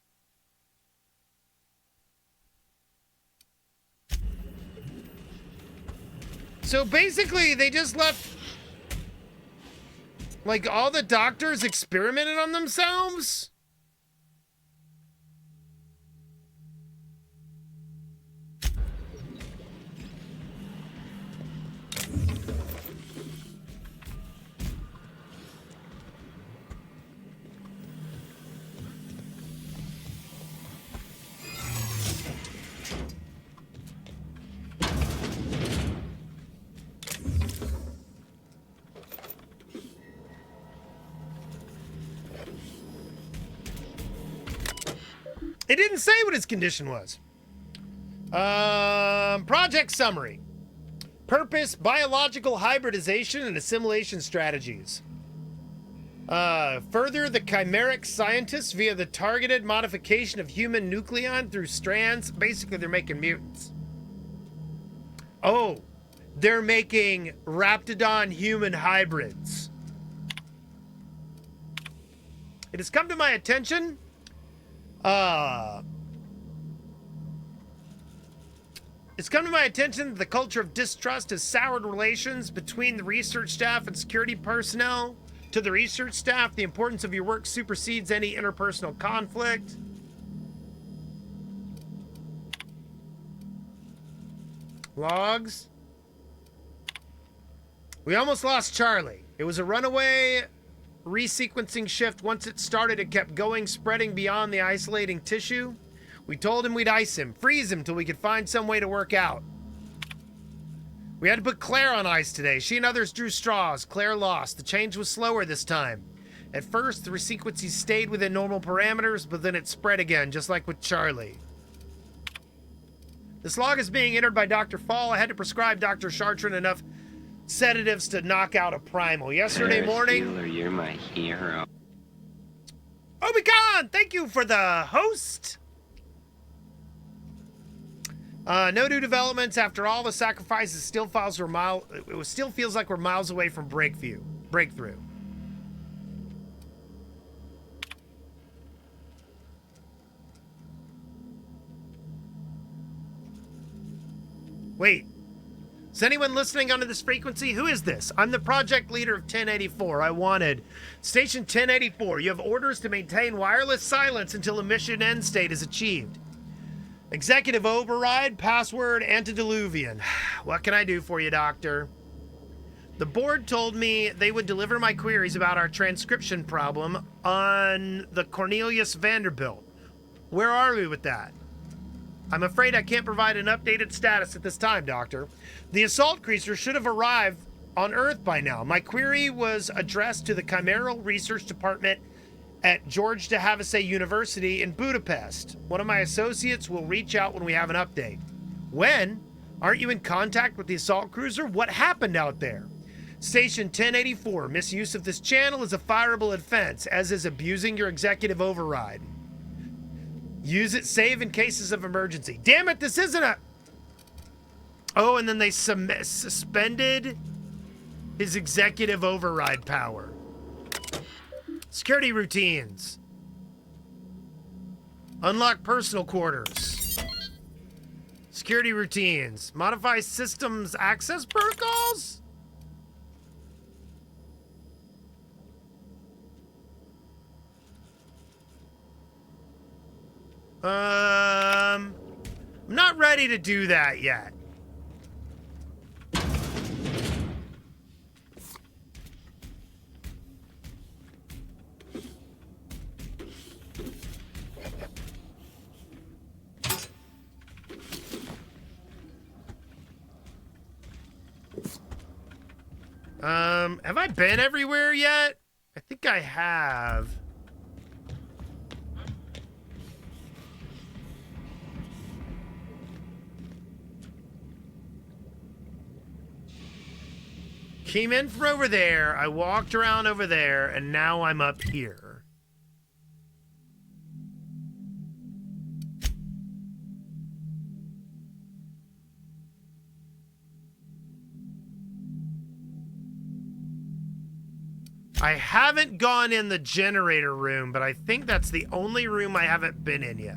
So basically, they just left... like, all the doctors experimented on themselves? It didn't say what his condition was. Project summary. Purpose, biological hybridization and assimilation strategies. Further the chimeric scientists via the targeted modification of human nucleon through strands. Basically, they're making mutants. Oh, they're making Raptidon human hybrids. It has come to my attention it's come to my attention that the culture of distrust has soured relations between the research staff and security personnel. To the research staff, the importance of your work supersedes any interpersonal conflict. Logs. We almost lost Charlie. It was a runaway resequencing shift. Once it started, it kept going, spreading beyond the isolating tissue. We told him we'd ice him, freeze him till we could find some way to work out. We had to put Claire on ice today. She and others drew straws. Claire lost. The change was slower this time. At first, the resequencies stayed within normal parameters, but then it spread again, just like with Charlie. This log is being entered by Dr. Fall. I had to prescribe Dr. Chartrand enough sedatives to knock out a primal. Yesterday morning... Bueller, you're my hero. Obi-Wan, thank you for the host. No new developments. After all the sacrifices, it still feels like we're miles away from breakthrough. Wait. Is anyone listening onto this frequency? Who is this? I'm the project leader of 1084. I wanted Station 1084. You have orders to maintain wireless silence until the mission end state is achieved. Executive override, password, antediluvian. What can I do for you, Doctor? The board told me they would deliver my queries about our transcription problem on the Cornelius Vanderbilt. Where are we with that? I'm afraid I can't provide an updated status at this time, Doctor. The assault cruiser should have arrived on Earth by now. My query was addressed to the Chimeral Research Department at George de Havase University in Budapest. One of my associates will reach out when we have an update. When? Aren't you in contact with the assault cruiser? What happened out there? Station 1084. Misuse of this channel is a fireable offense, as is abusing your executive override. Use it save in cases of emergency. Damn it, this isn't a... Oh, and then they suspended his executive override power. Security routines. Unlock personal quarters. Security routines. Modify systems access protocols? I'm not ready to do that yet. Have I been everywhere yet? I think I have. Came in from over there, I walked around over there, and now I'm up here. I haven't gone in the generator room, but I think that's the only room I haven't been in yet.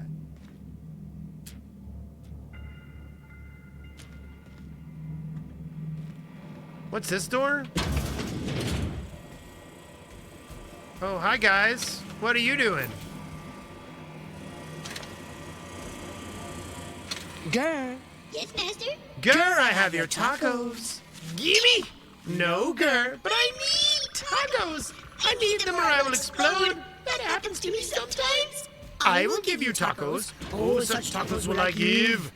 What's this door? Oh, hi guys. What are you doing? Grr. Yes, master? Grr, I have your tacos. Gimme! No, Grr, but I need tacos. I need them or I will explode. That happens to me sometimes. I will give you tacos. Oh, such tacos will I give.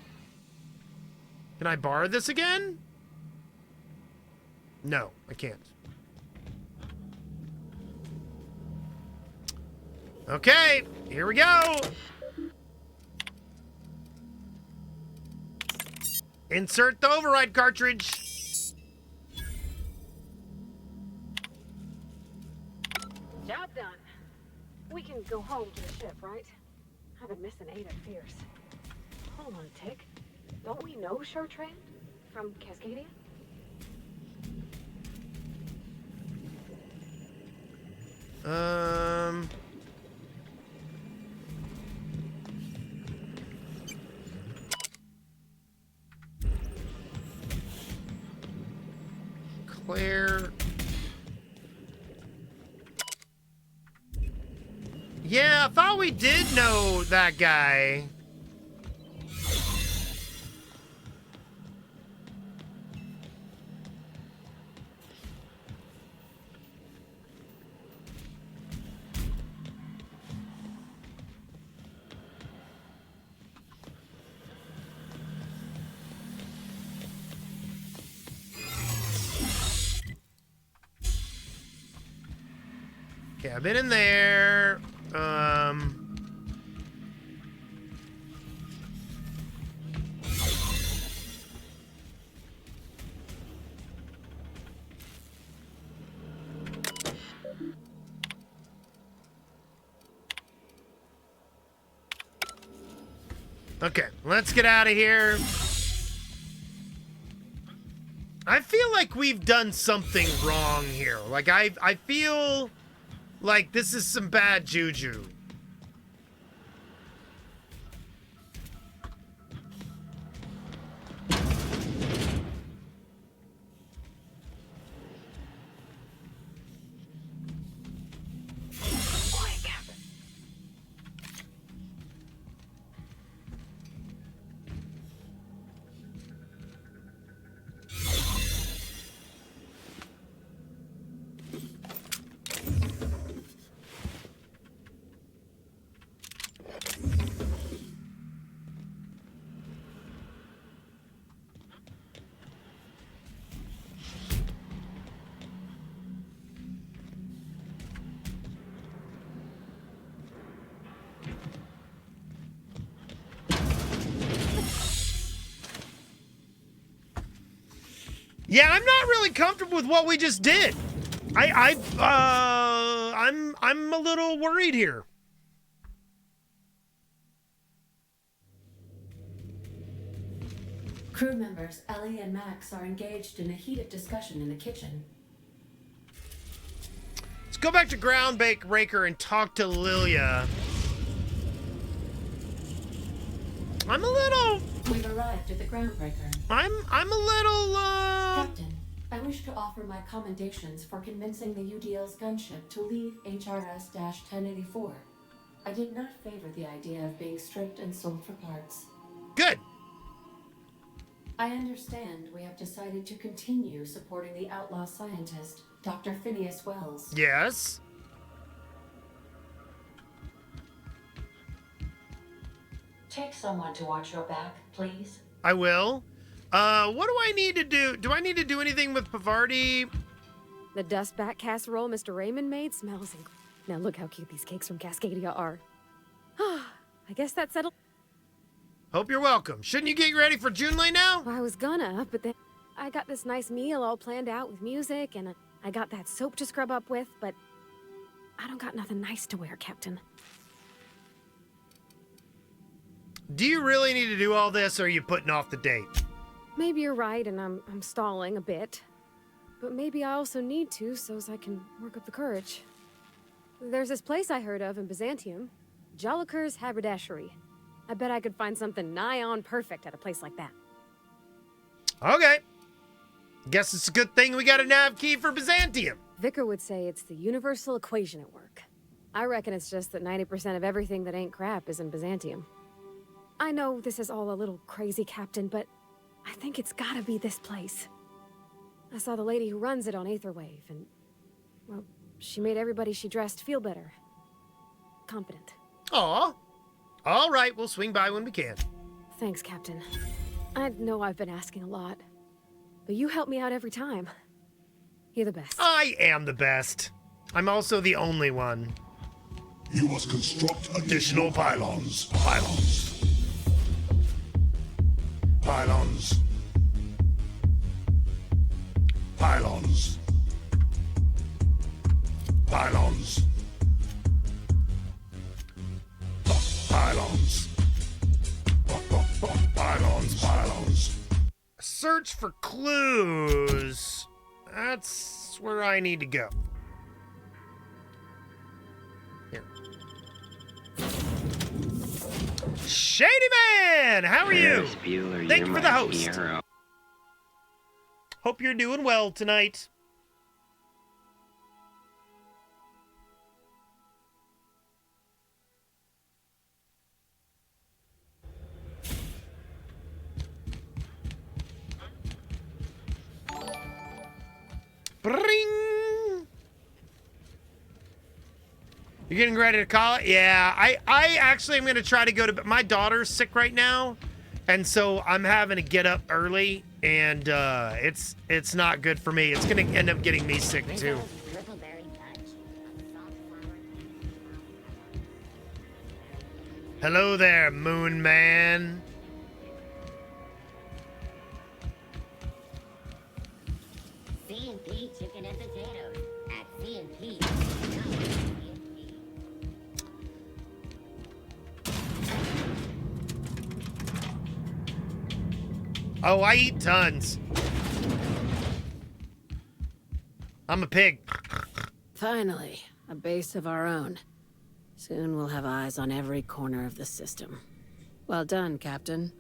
Can I borrow this again? No, I can't. Okay, here we go. Insert the override cartridge. Job done. We can go home to the ship, right? I've been missing Ada fierce. Hold on, Tick. Don't we know Chartrand from Cascadia? Claire. Yeah, I thought we did know that guy. Okay, I've been in there. Okay, let's get out of here. I feel like we've done something wrong here. Like, I feel like this is some bad juju. Yeah, I'm not really comfortable with what we just did. I'm a little worried here. Crew members Ellie and Max are engaged in a heated discussion in the kitchen. Let's go back to Groundbreaker and talk to Lilia. I'm a little... We've arrived at the Groundbreaker. I'm a little, Captain, I wish to offer my commendations for convincing the UDL's gunship to leave HRS-1084. I did not favor the idea of being stripped and sold for parts. Good. I understand we have decided to continue supporting the outlaw scientist, Dr. Phineas Wells. Yes. Take someone to watch your back, please. I will. What do I need to do? Do I need to do anything with Pavardi? The dust bat casserole Mr. Raymond made smells incredible. Now look how cute these cakes from Cascadia are. I guess that settled. Hope you're welcome. Shouldn't you get ready for Junlei now? Well, I was gonna, but then I got this nice meal all planned out with music, and I got that soap to scrub up with, but I don't got nothing nice to wear, Captain. Do you really need to do all this, or are you putting off the date? Maybe you're right, and I'm stalling a bit. But maybe I also need to, so as I can work up the courage. There's this place I heard of in Byzantium, Joliker's Haberdashery. I bet I could find something nigh on perfect at a place like that. Okay. Guess it's a good thing we got a nav key for Byzantium. Vicar would say it's the universal equation at work. I reckon it's just that 90% of everything that ain't crap is in Byzantium. I know this is all a little crazy, Captain, but I think it's gotta be this place. I saw the lady who runs it on Aetherwave, and, well, she made everybody she dressed feel better. Confident. Aw. All right, we'll swing by when we can. Thanks, Captain. I know I've been asking a lot, but you help me out every time. You're the best. I am the best. I'm also the only one. You must construct additional pylons. Pylons. Pylons. Pylons. Pylons. Pylons. Pylons. Pylons. Search for clues. That's where I need to go. Here. Shady Man! How are you? Ferris Bueller, Thank you're you for the my host. hero. Hope you're doing well tonight. Bring. You're getting ready to call it? Yeah, I actually am going to try to go to... My daughter's sick right now, and so I'm having to get up early, and it's not good for me. It's going to end up getting me sick, too. Hello there, Moon Man. C&P chicken and potatoes at C&P. Oh, I eat tons. I'm a pig. Finally, a base of our own. Soon we'll have eyes on every corner of the system. Well done, Captain.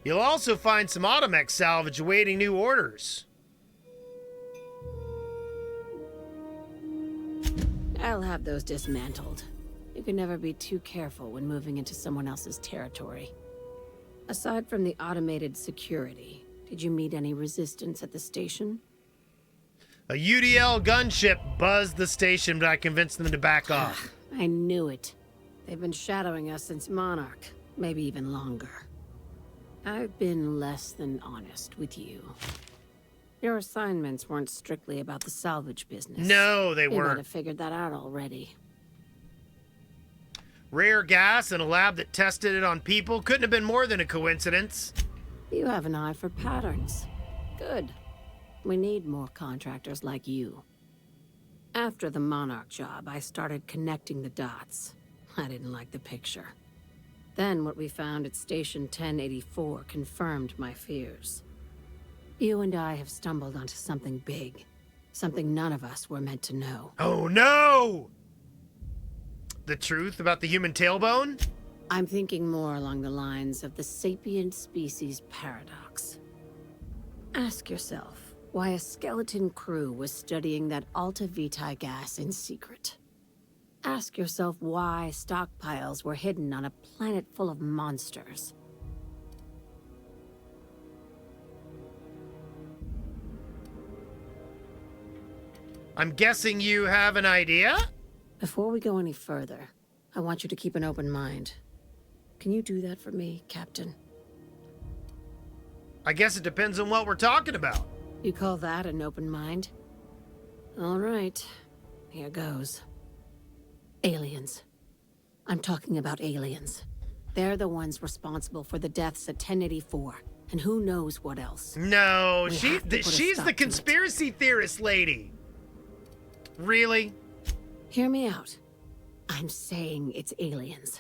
You'll also find some Automech salvage awaiting new orders. I'll have those dismantled. You can never be too careful when moving into someone else's territory. Aside from the automated security, did you meet any resistance at the station? A UDL gunship buzzed the station, but I convinced them to back off. I knew it. They've been shadowing us since Monarch, maybe even longer. I've been less than honest with you. Your assignments weren't strictly about the salvage business. No, they You might weren't. have figured that out already. Rare gas in a lab that tested it on people couldn't have been more than a coincidence. You have an eye for patterns. Good. We need more contractors like you. After the Monarch job, I started connecting the dots. I didn't like the picture. Then what we found at Station 1084 confirmed my fears. You and I have stumbled onto something big. Something none of us were meant to know. Oh no! The truth about the human tailbone? I'm thinking more along the lines of the sapient species paradox. Ask yourself why a skeleton crew was studying that Alta Vitae gas in secret. Ask yourself why stockpiles were hidden on a planet full of monsters. I'm guessing you have an idea? Before we go any further, I want you to keep an open mind. Can you do that for me, Captain? I guess it depends on what we're talking about. You call that an open mind? All right, here goes. Aliens. I'm talking about aliens. They're the ones responsible for the deaths at 1084, and who knows what else. No, she's the conspiracy theorist lady. Really? Hear me out. I'm saying it's aliens.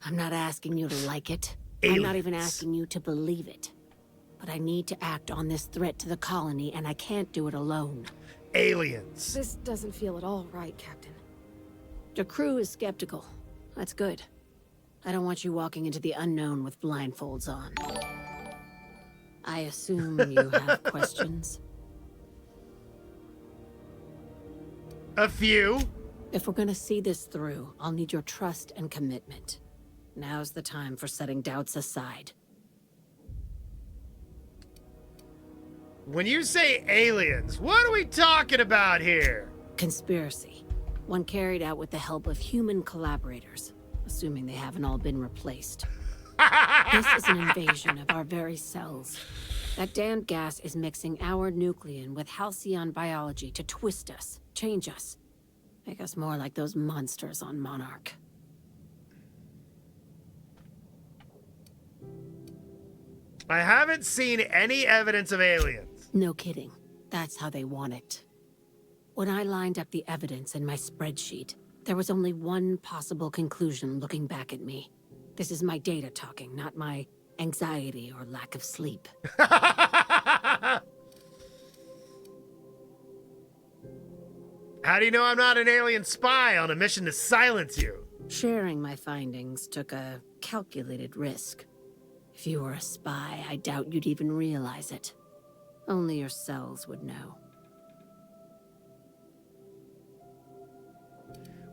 I'm not asking you to like it. I'm not even asking you to believe it. But I need to act on this threat to the colony, and I can't do it alone. Aliens. This doesn't feel at all right, Captain. The crew is skeptical. That's good. I don't want you walking into the unknown with blindfolds on. I assume you have questions? A few. If we're gonna see this through, I'll need your trust and commitment. Now's the time for setting doubts aside. When you say aliens, what are we talking about here? Conspiracy. One carried out with the help of human collaborators, assuming they haven't all been replaced. This is an invasion of our very cells. That damned gas is mixing our nucleon with halcyon biology to twist us, change us, make us more like those monsters on Monarch. I haven't seen any evidence of aliens. No kidding. That's how they want it. When I lined up the evidence in my spreadsheet, there was only one possible conclusion looking back at me. This is my data talking, not my anxiety or lack of sleep. How do you know I'm not an alien spy on a mission to silence you? Sharing my findings took a calculated risk. If you were a spy, I doubt you'd even realize it. Only your cells would know.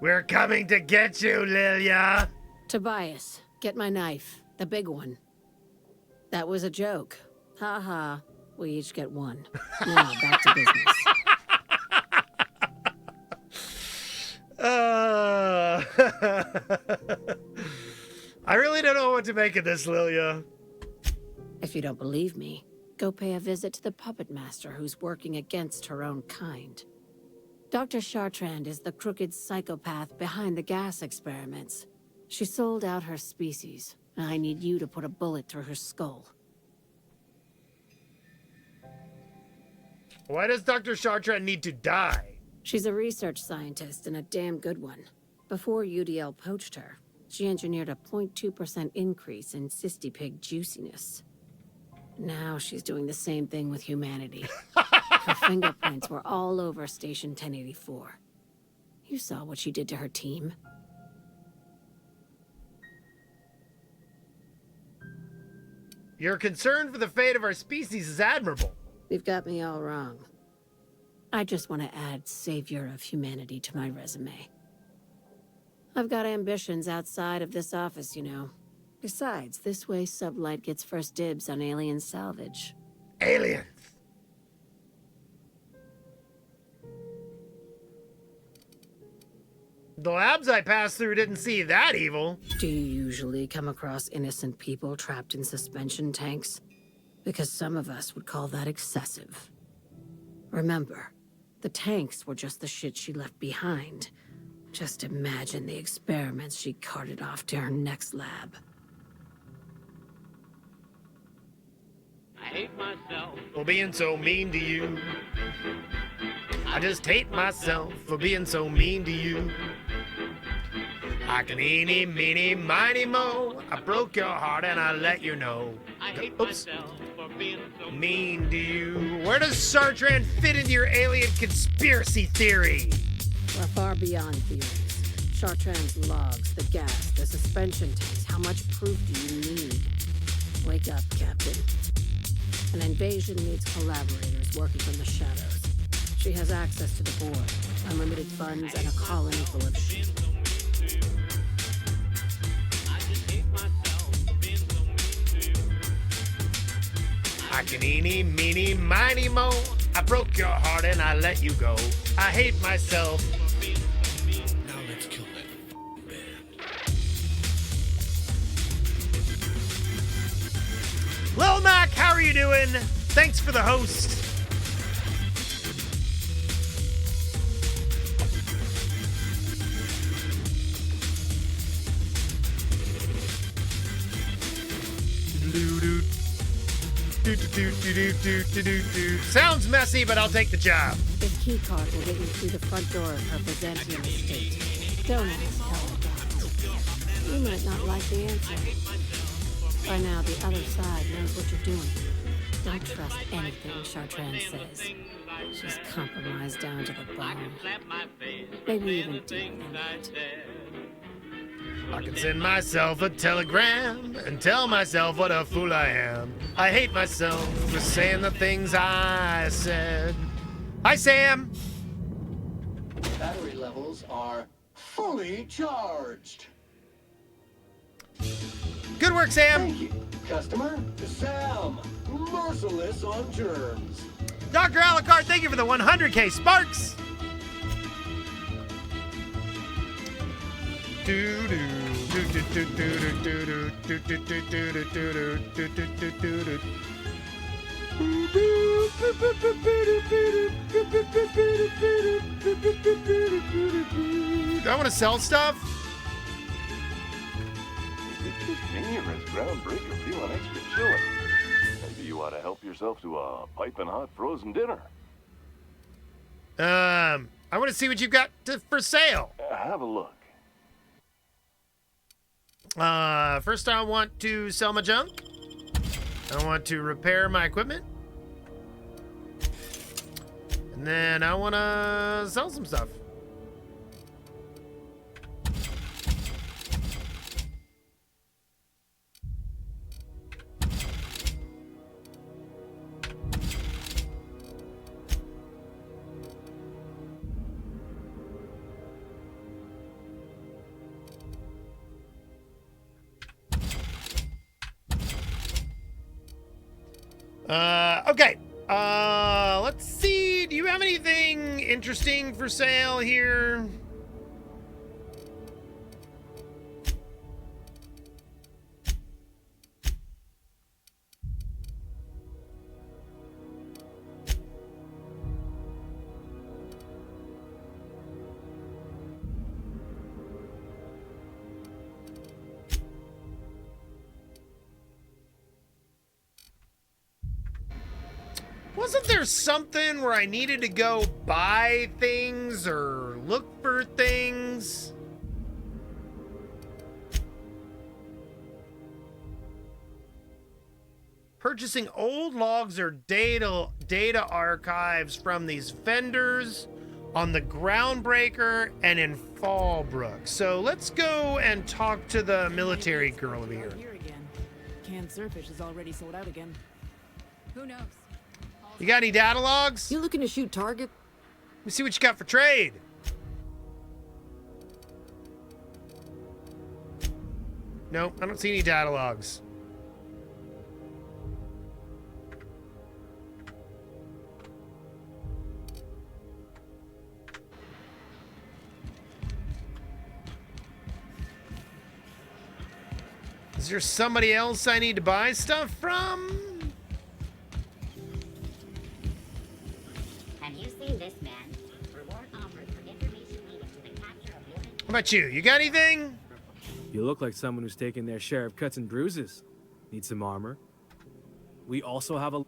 We're coming to get you, Lilia! Tobias, get my knife. The big one. That was a joke. Ha ha. We each get one. Now, back to business. I really don't know what to make of this, Lilia. If you don't believe me, go pay a visit to the puppet master who's working against her own kind. Dr. Chartrand is the crooked psychopath behind the gas experiments. She sold out her species, and I need you to put a bullet through her skull. Why does Dr. Chartrand need to die? She's a research scientist and a damn good one. Before UDL poached her, she engineered a 0.2% increase in cystipig juiciness. Now she's doing the same thing with humanity. Her fingerprints were all over Station 1084. You saw what she did to her team. Your concern for the fate of our species is admirable. You've got me all wrong. I just want to add savior of humanity to my resume. I've got ambitions outside of this office, you know. Besides, this way Sublight gets first dibs on alien salvage. Aliens! The labs I passed through didn't see that evil. Do you usually come across innocent people trapped in suspension tanks? Because some of us would call that excessive. Remember, the tanks were just the shit she left behind. Just imagine the experiments she carted off to her next lab. for being so mean to you. I just hate myself for being so mean to you. I can eeny, meeny, miny, mo. I broke your heart and I let you know. I hate Oops. myself for being so Mean to you. Where does Sartran fit into your alien conspiracy theory? We're far beyond theories. Chartran's logs, the gas, the suspension tanks. How much proof do you need? Wake up, Captain. An invasion needs collaborators working from the shadows. She has access to the board, unlimited funds, and a colony full of shit. I can eeny, meeny, miny, mo. I broke your heart and I let you go. I hate myself. Now let's kill that man. Lil Mac, how are you doing? Thanks for the host. Sounds messy, but I'll take the job. This keycard will get you through the front door of her Byzantium estate. Don't ask how it got. You might not like the answer. By now, the other side knows what you're doing. Don't trust anything Chartran says. She's compromised down to the bone. Maybe even deeper than that. I can send myself a telegram and tell myself what a fool I am. I hate myself for saying the things I said. Hi, Sam. Battery levels are fully charged. Good work, Sam. Thank you, customer. Sam, merciless on germs. Dr. Alucard, thank you for the 100K Sparks. Do I want to sell stuff? This numerous groundbreaker feeling extra chilly. Maybe you ought to help yourself to a piping hot frozen dinner. I want to see what you've got for sale. Have a look. First I want to sell my junk. I want to repair my equipment. And then I want to sell some stuff. Okay. Let's see. Do you have anything interesting for sale here? Wasn't there something where I needed to go buy things or look for things? Purchasing old logs or data archives from these vendors on the Groundbreaker and in Fallbrook. So let's go and talk to the military girl over here. Canned surfish is already sold out again. Who knows? You got any data logs? You looking to shoot target? Let me see what you got for trade. Nope, I don't see any data logs. Is there somebody else I need to buy stuff from? Have you seen this man? Reward offered for information needed to the capture of human. How about you? You got anything? You look like someone who's taken their share of cuts and bruises. Need some armor? We also have a...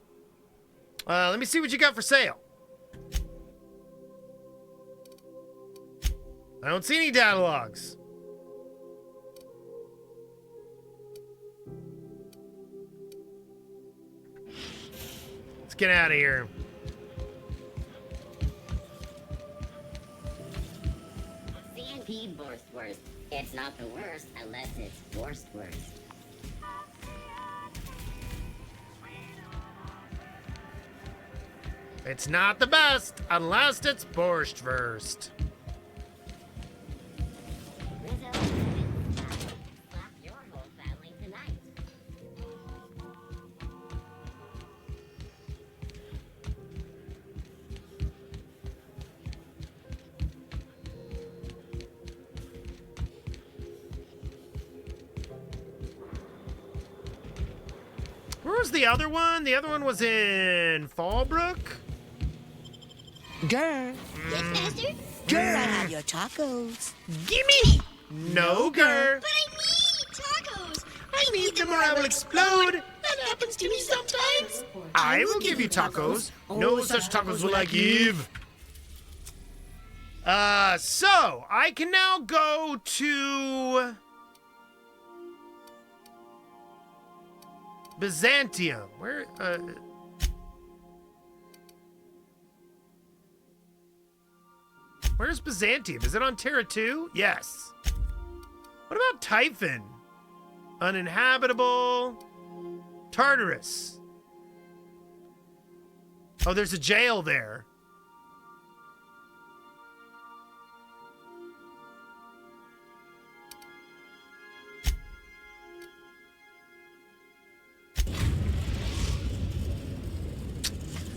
Let me see what you got for sale. I don't see any data logs. Let's get out of here. CNP Borstwurst. It's not the worst unless it's Borstwurst. It's not the best unless it's Borstwurst. Where was the other one? The other one was in Fallbrook? Grr. Yes, Master? Grr, I have your tacos. Gimme! No, Grr. But I need tacos. I need them or I will explode. That happens to me sometimes. I will give you tacos. No such tacos will I give. So I can now go to Byzantium. Where, where's Byzantium? Is it on Terra 2? Yes. What about Typhon? Uninhabitable. Tartarus. Oh, there's a jail there.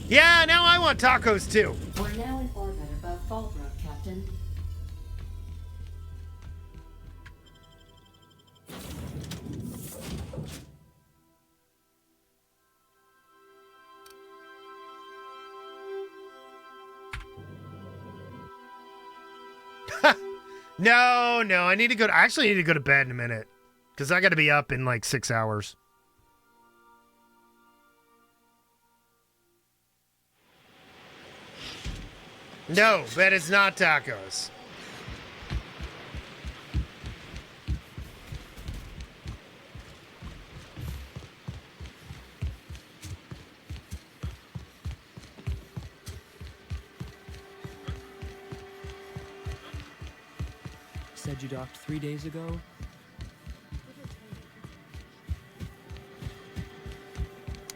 Yeah, now I want tacos too. We're now in orbit above Fallbrook, Captain. No, I need to go I actually need to go to bed in a minute. Because I got to be up in like 6 hours. No, that is not tacos. Said you docked 3 days ago?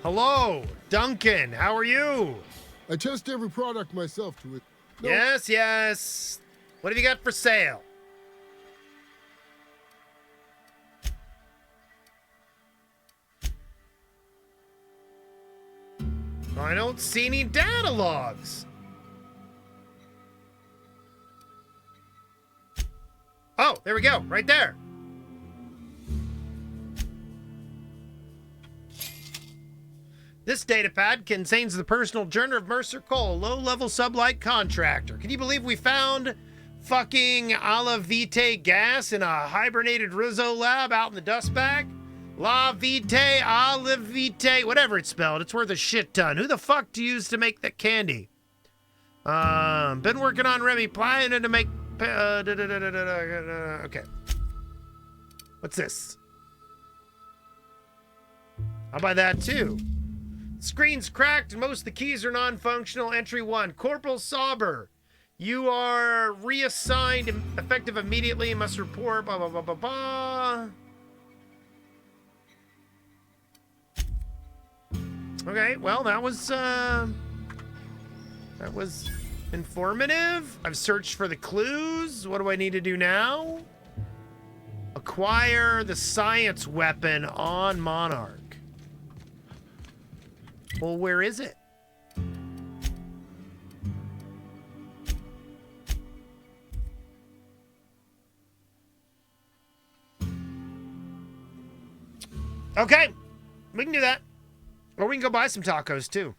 Hello, Duncan. How are you? I test every product myself to it. No. Yes. What have you got for sale? I don't see any data logs. Oh, there we go. Right there. This datapad contains the personal journal of Mercer Cole, low-level sublight contractor. Can you believe we found fucking Ala Vitae gas in a hibernated Rizzo lab out in the dust bag? La Vitae, Ala Vitae, whatever it's spelled. It's worth a shit ton. Who the fuck do you use to make that candy? Been working on Remy, planning to make... okay. What's this? I'll buy that too. Screen's cracked and most of the keys are non-functional. Entry 1. Corporal Sauber. You are reassigned effective immediately. Must report blah blah blah blah blah. Okay, well that was informative. I've searched for the clues. What do I need to do now? Acquire the science weapon on Monarch. Well, where is it? Okay, we can do that. Or we can go buy some tacos, too.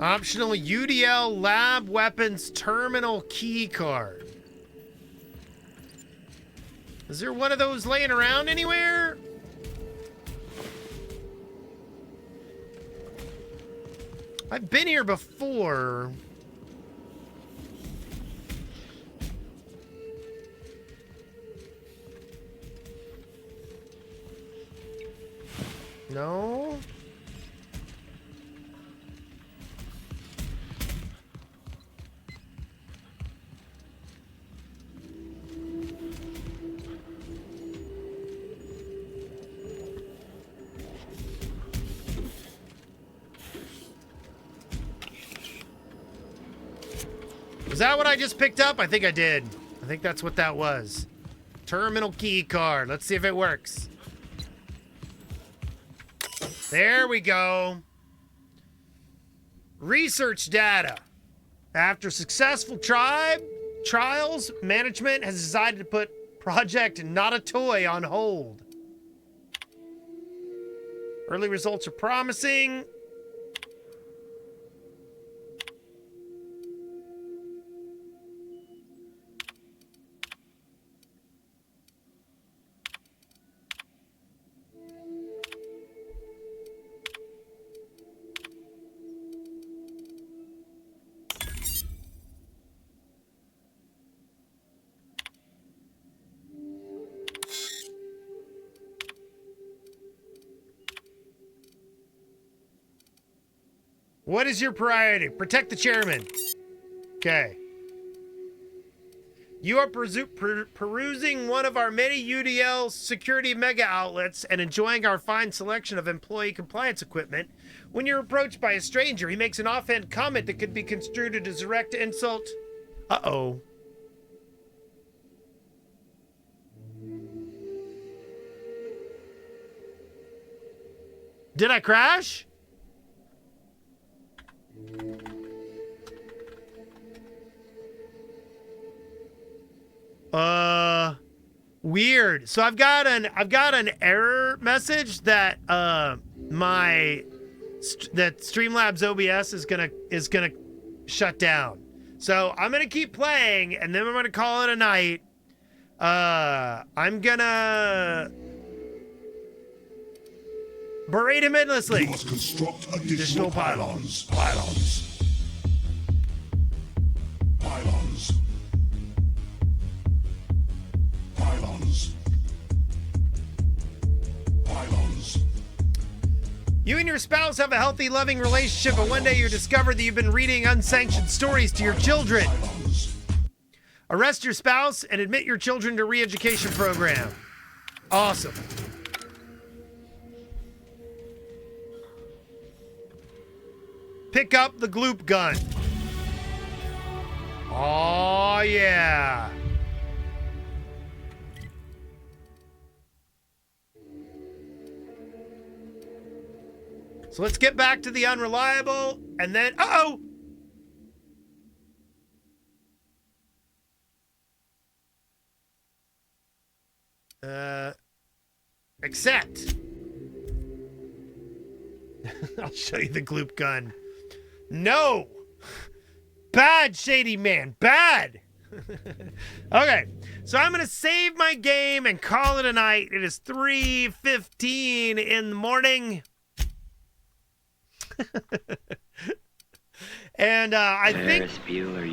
Optional UDL lab weapons terminal key card. Is there one of those laying around anywhere? I've been here before. No? Is that what I just picked up? I think I did. I think that's what that was. Terminal key card. Let's see if it works. There we go. Research data. After successful trials, management has decided to put Project Not a Toy on hold. Early results are promising. What is your priority? Protect the chairman. Okay. You are perusing one of our many UDL security mega outlets and enjoying our fine selection of employee compliance equipment when you're approached by a stranger. He makes an offhand comment that could be construed as a direct insult. Uh-oh. Did I crash? Weird. So I've got an error message that Streamlabs OBS is gonna shut down. So I'm gonna keep playing and then we're gonna call it a night. I'm gonna berate him endlessly. You must construct additional pylons. Pylons. You and your spouse have a healthy, loving relationship, but one day you discover that you've been reading unsanctioned stories to your children. Arrest your spouse and admit your children to re-education program. Awesome. Pick up the gloop gun. Oh, yeah. So let's get back to the unreliable, and then, uh-oh! Accept. I'll show you the gloop gun. No! Bad, Shady Man, bad! Okay, so I'm gonna save my game and call it a night. It is 3:15 in the morning. And I think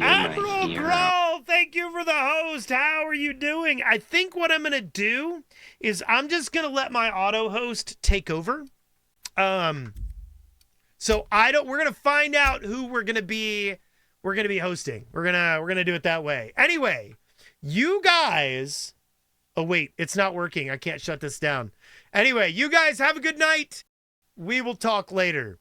Admiral Grohl, thank you for the host. How are you doing? I think what I'm gonna do is I'm just gonna let my auto host take over. So we're gonna find out who we're gonna be hosting. We're gonna do it that way. Anyway, you guys, oh wait, it's not working. I can't shut this down. Anyway, you guys have a good night. We will talk later.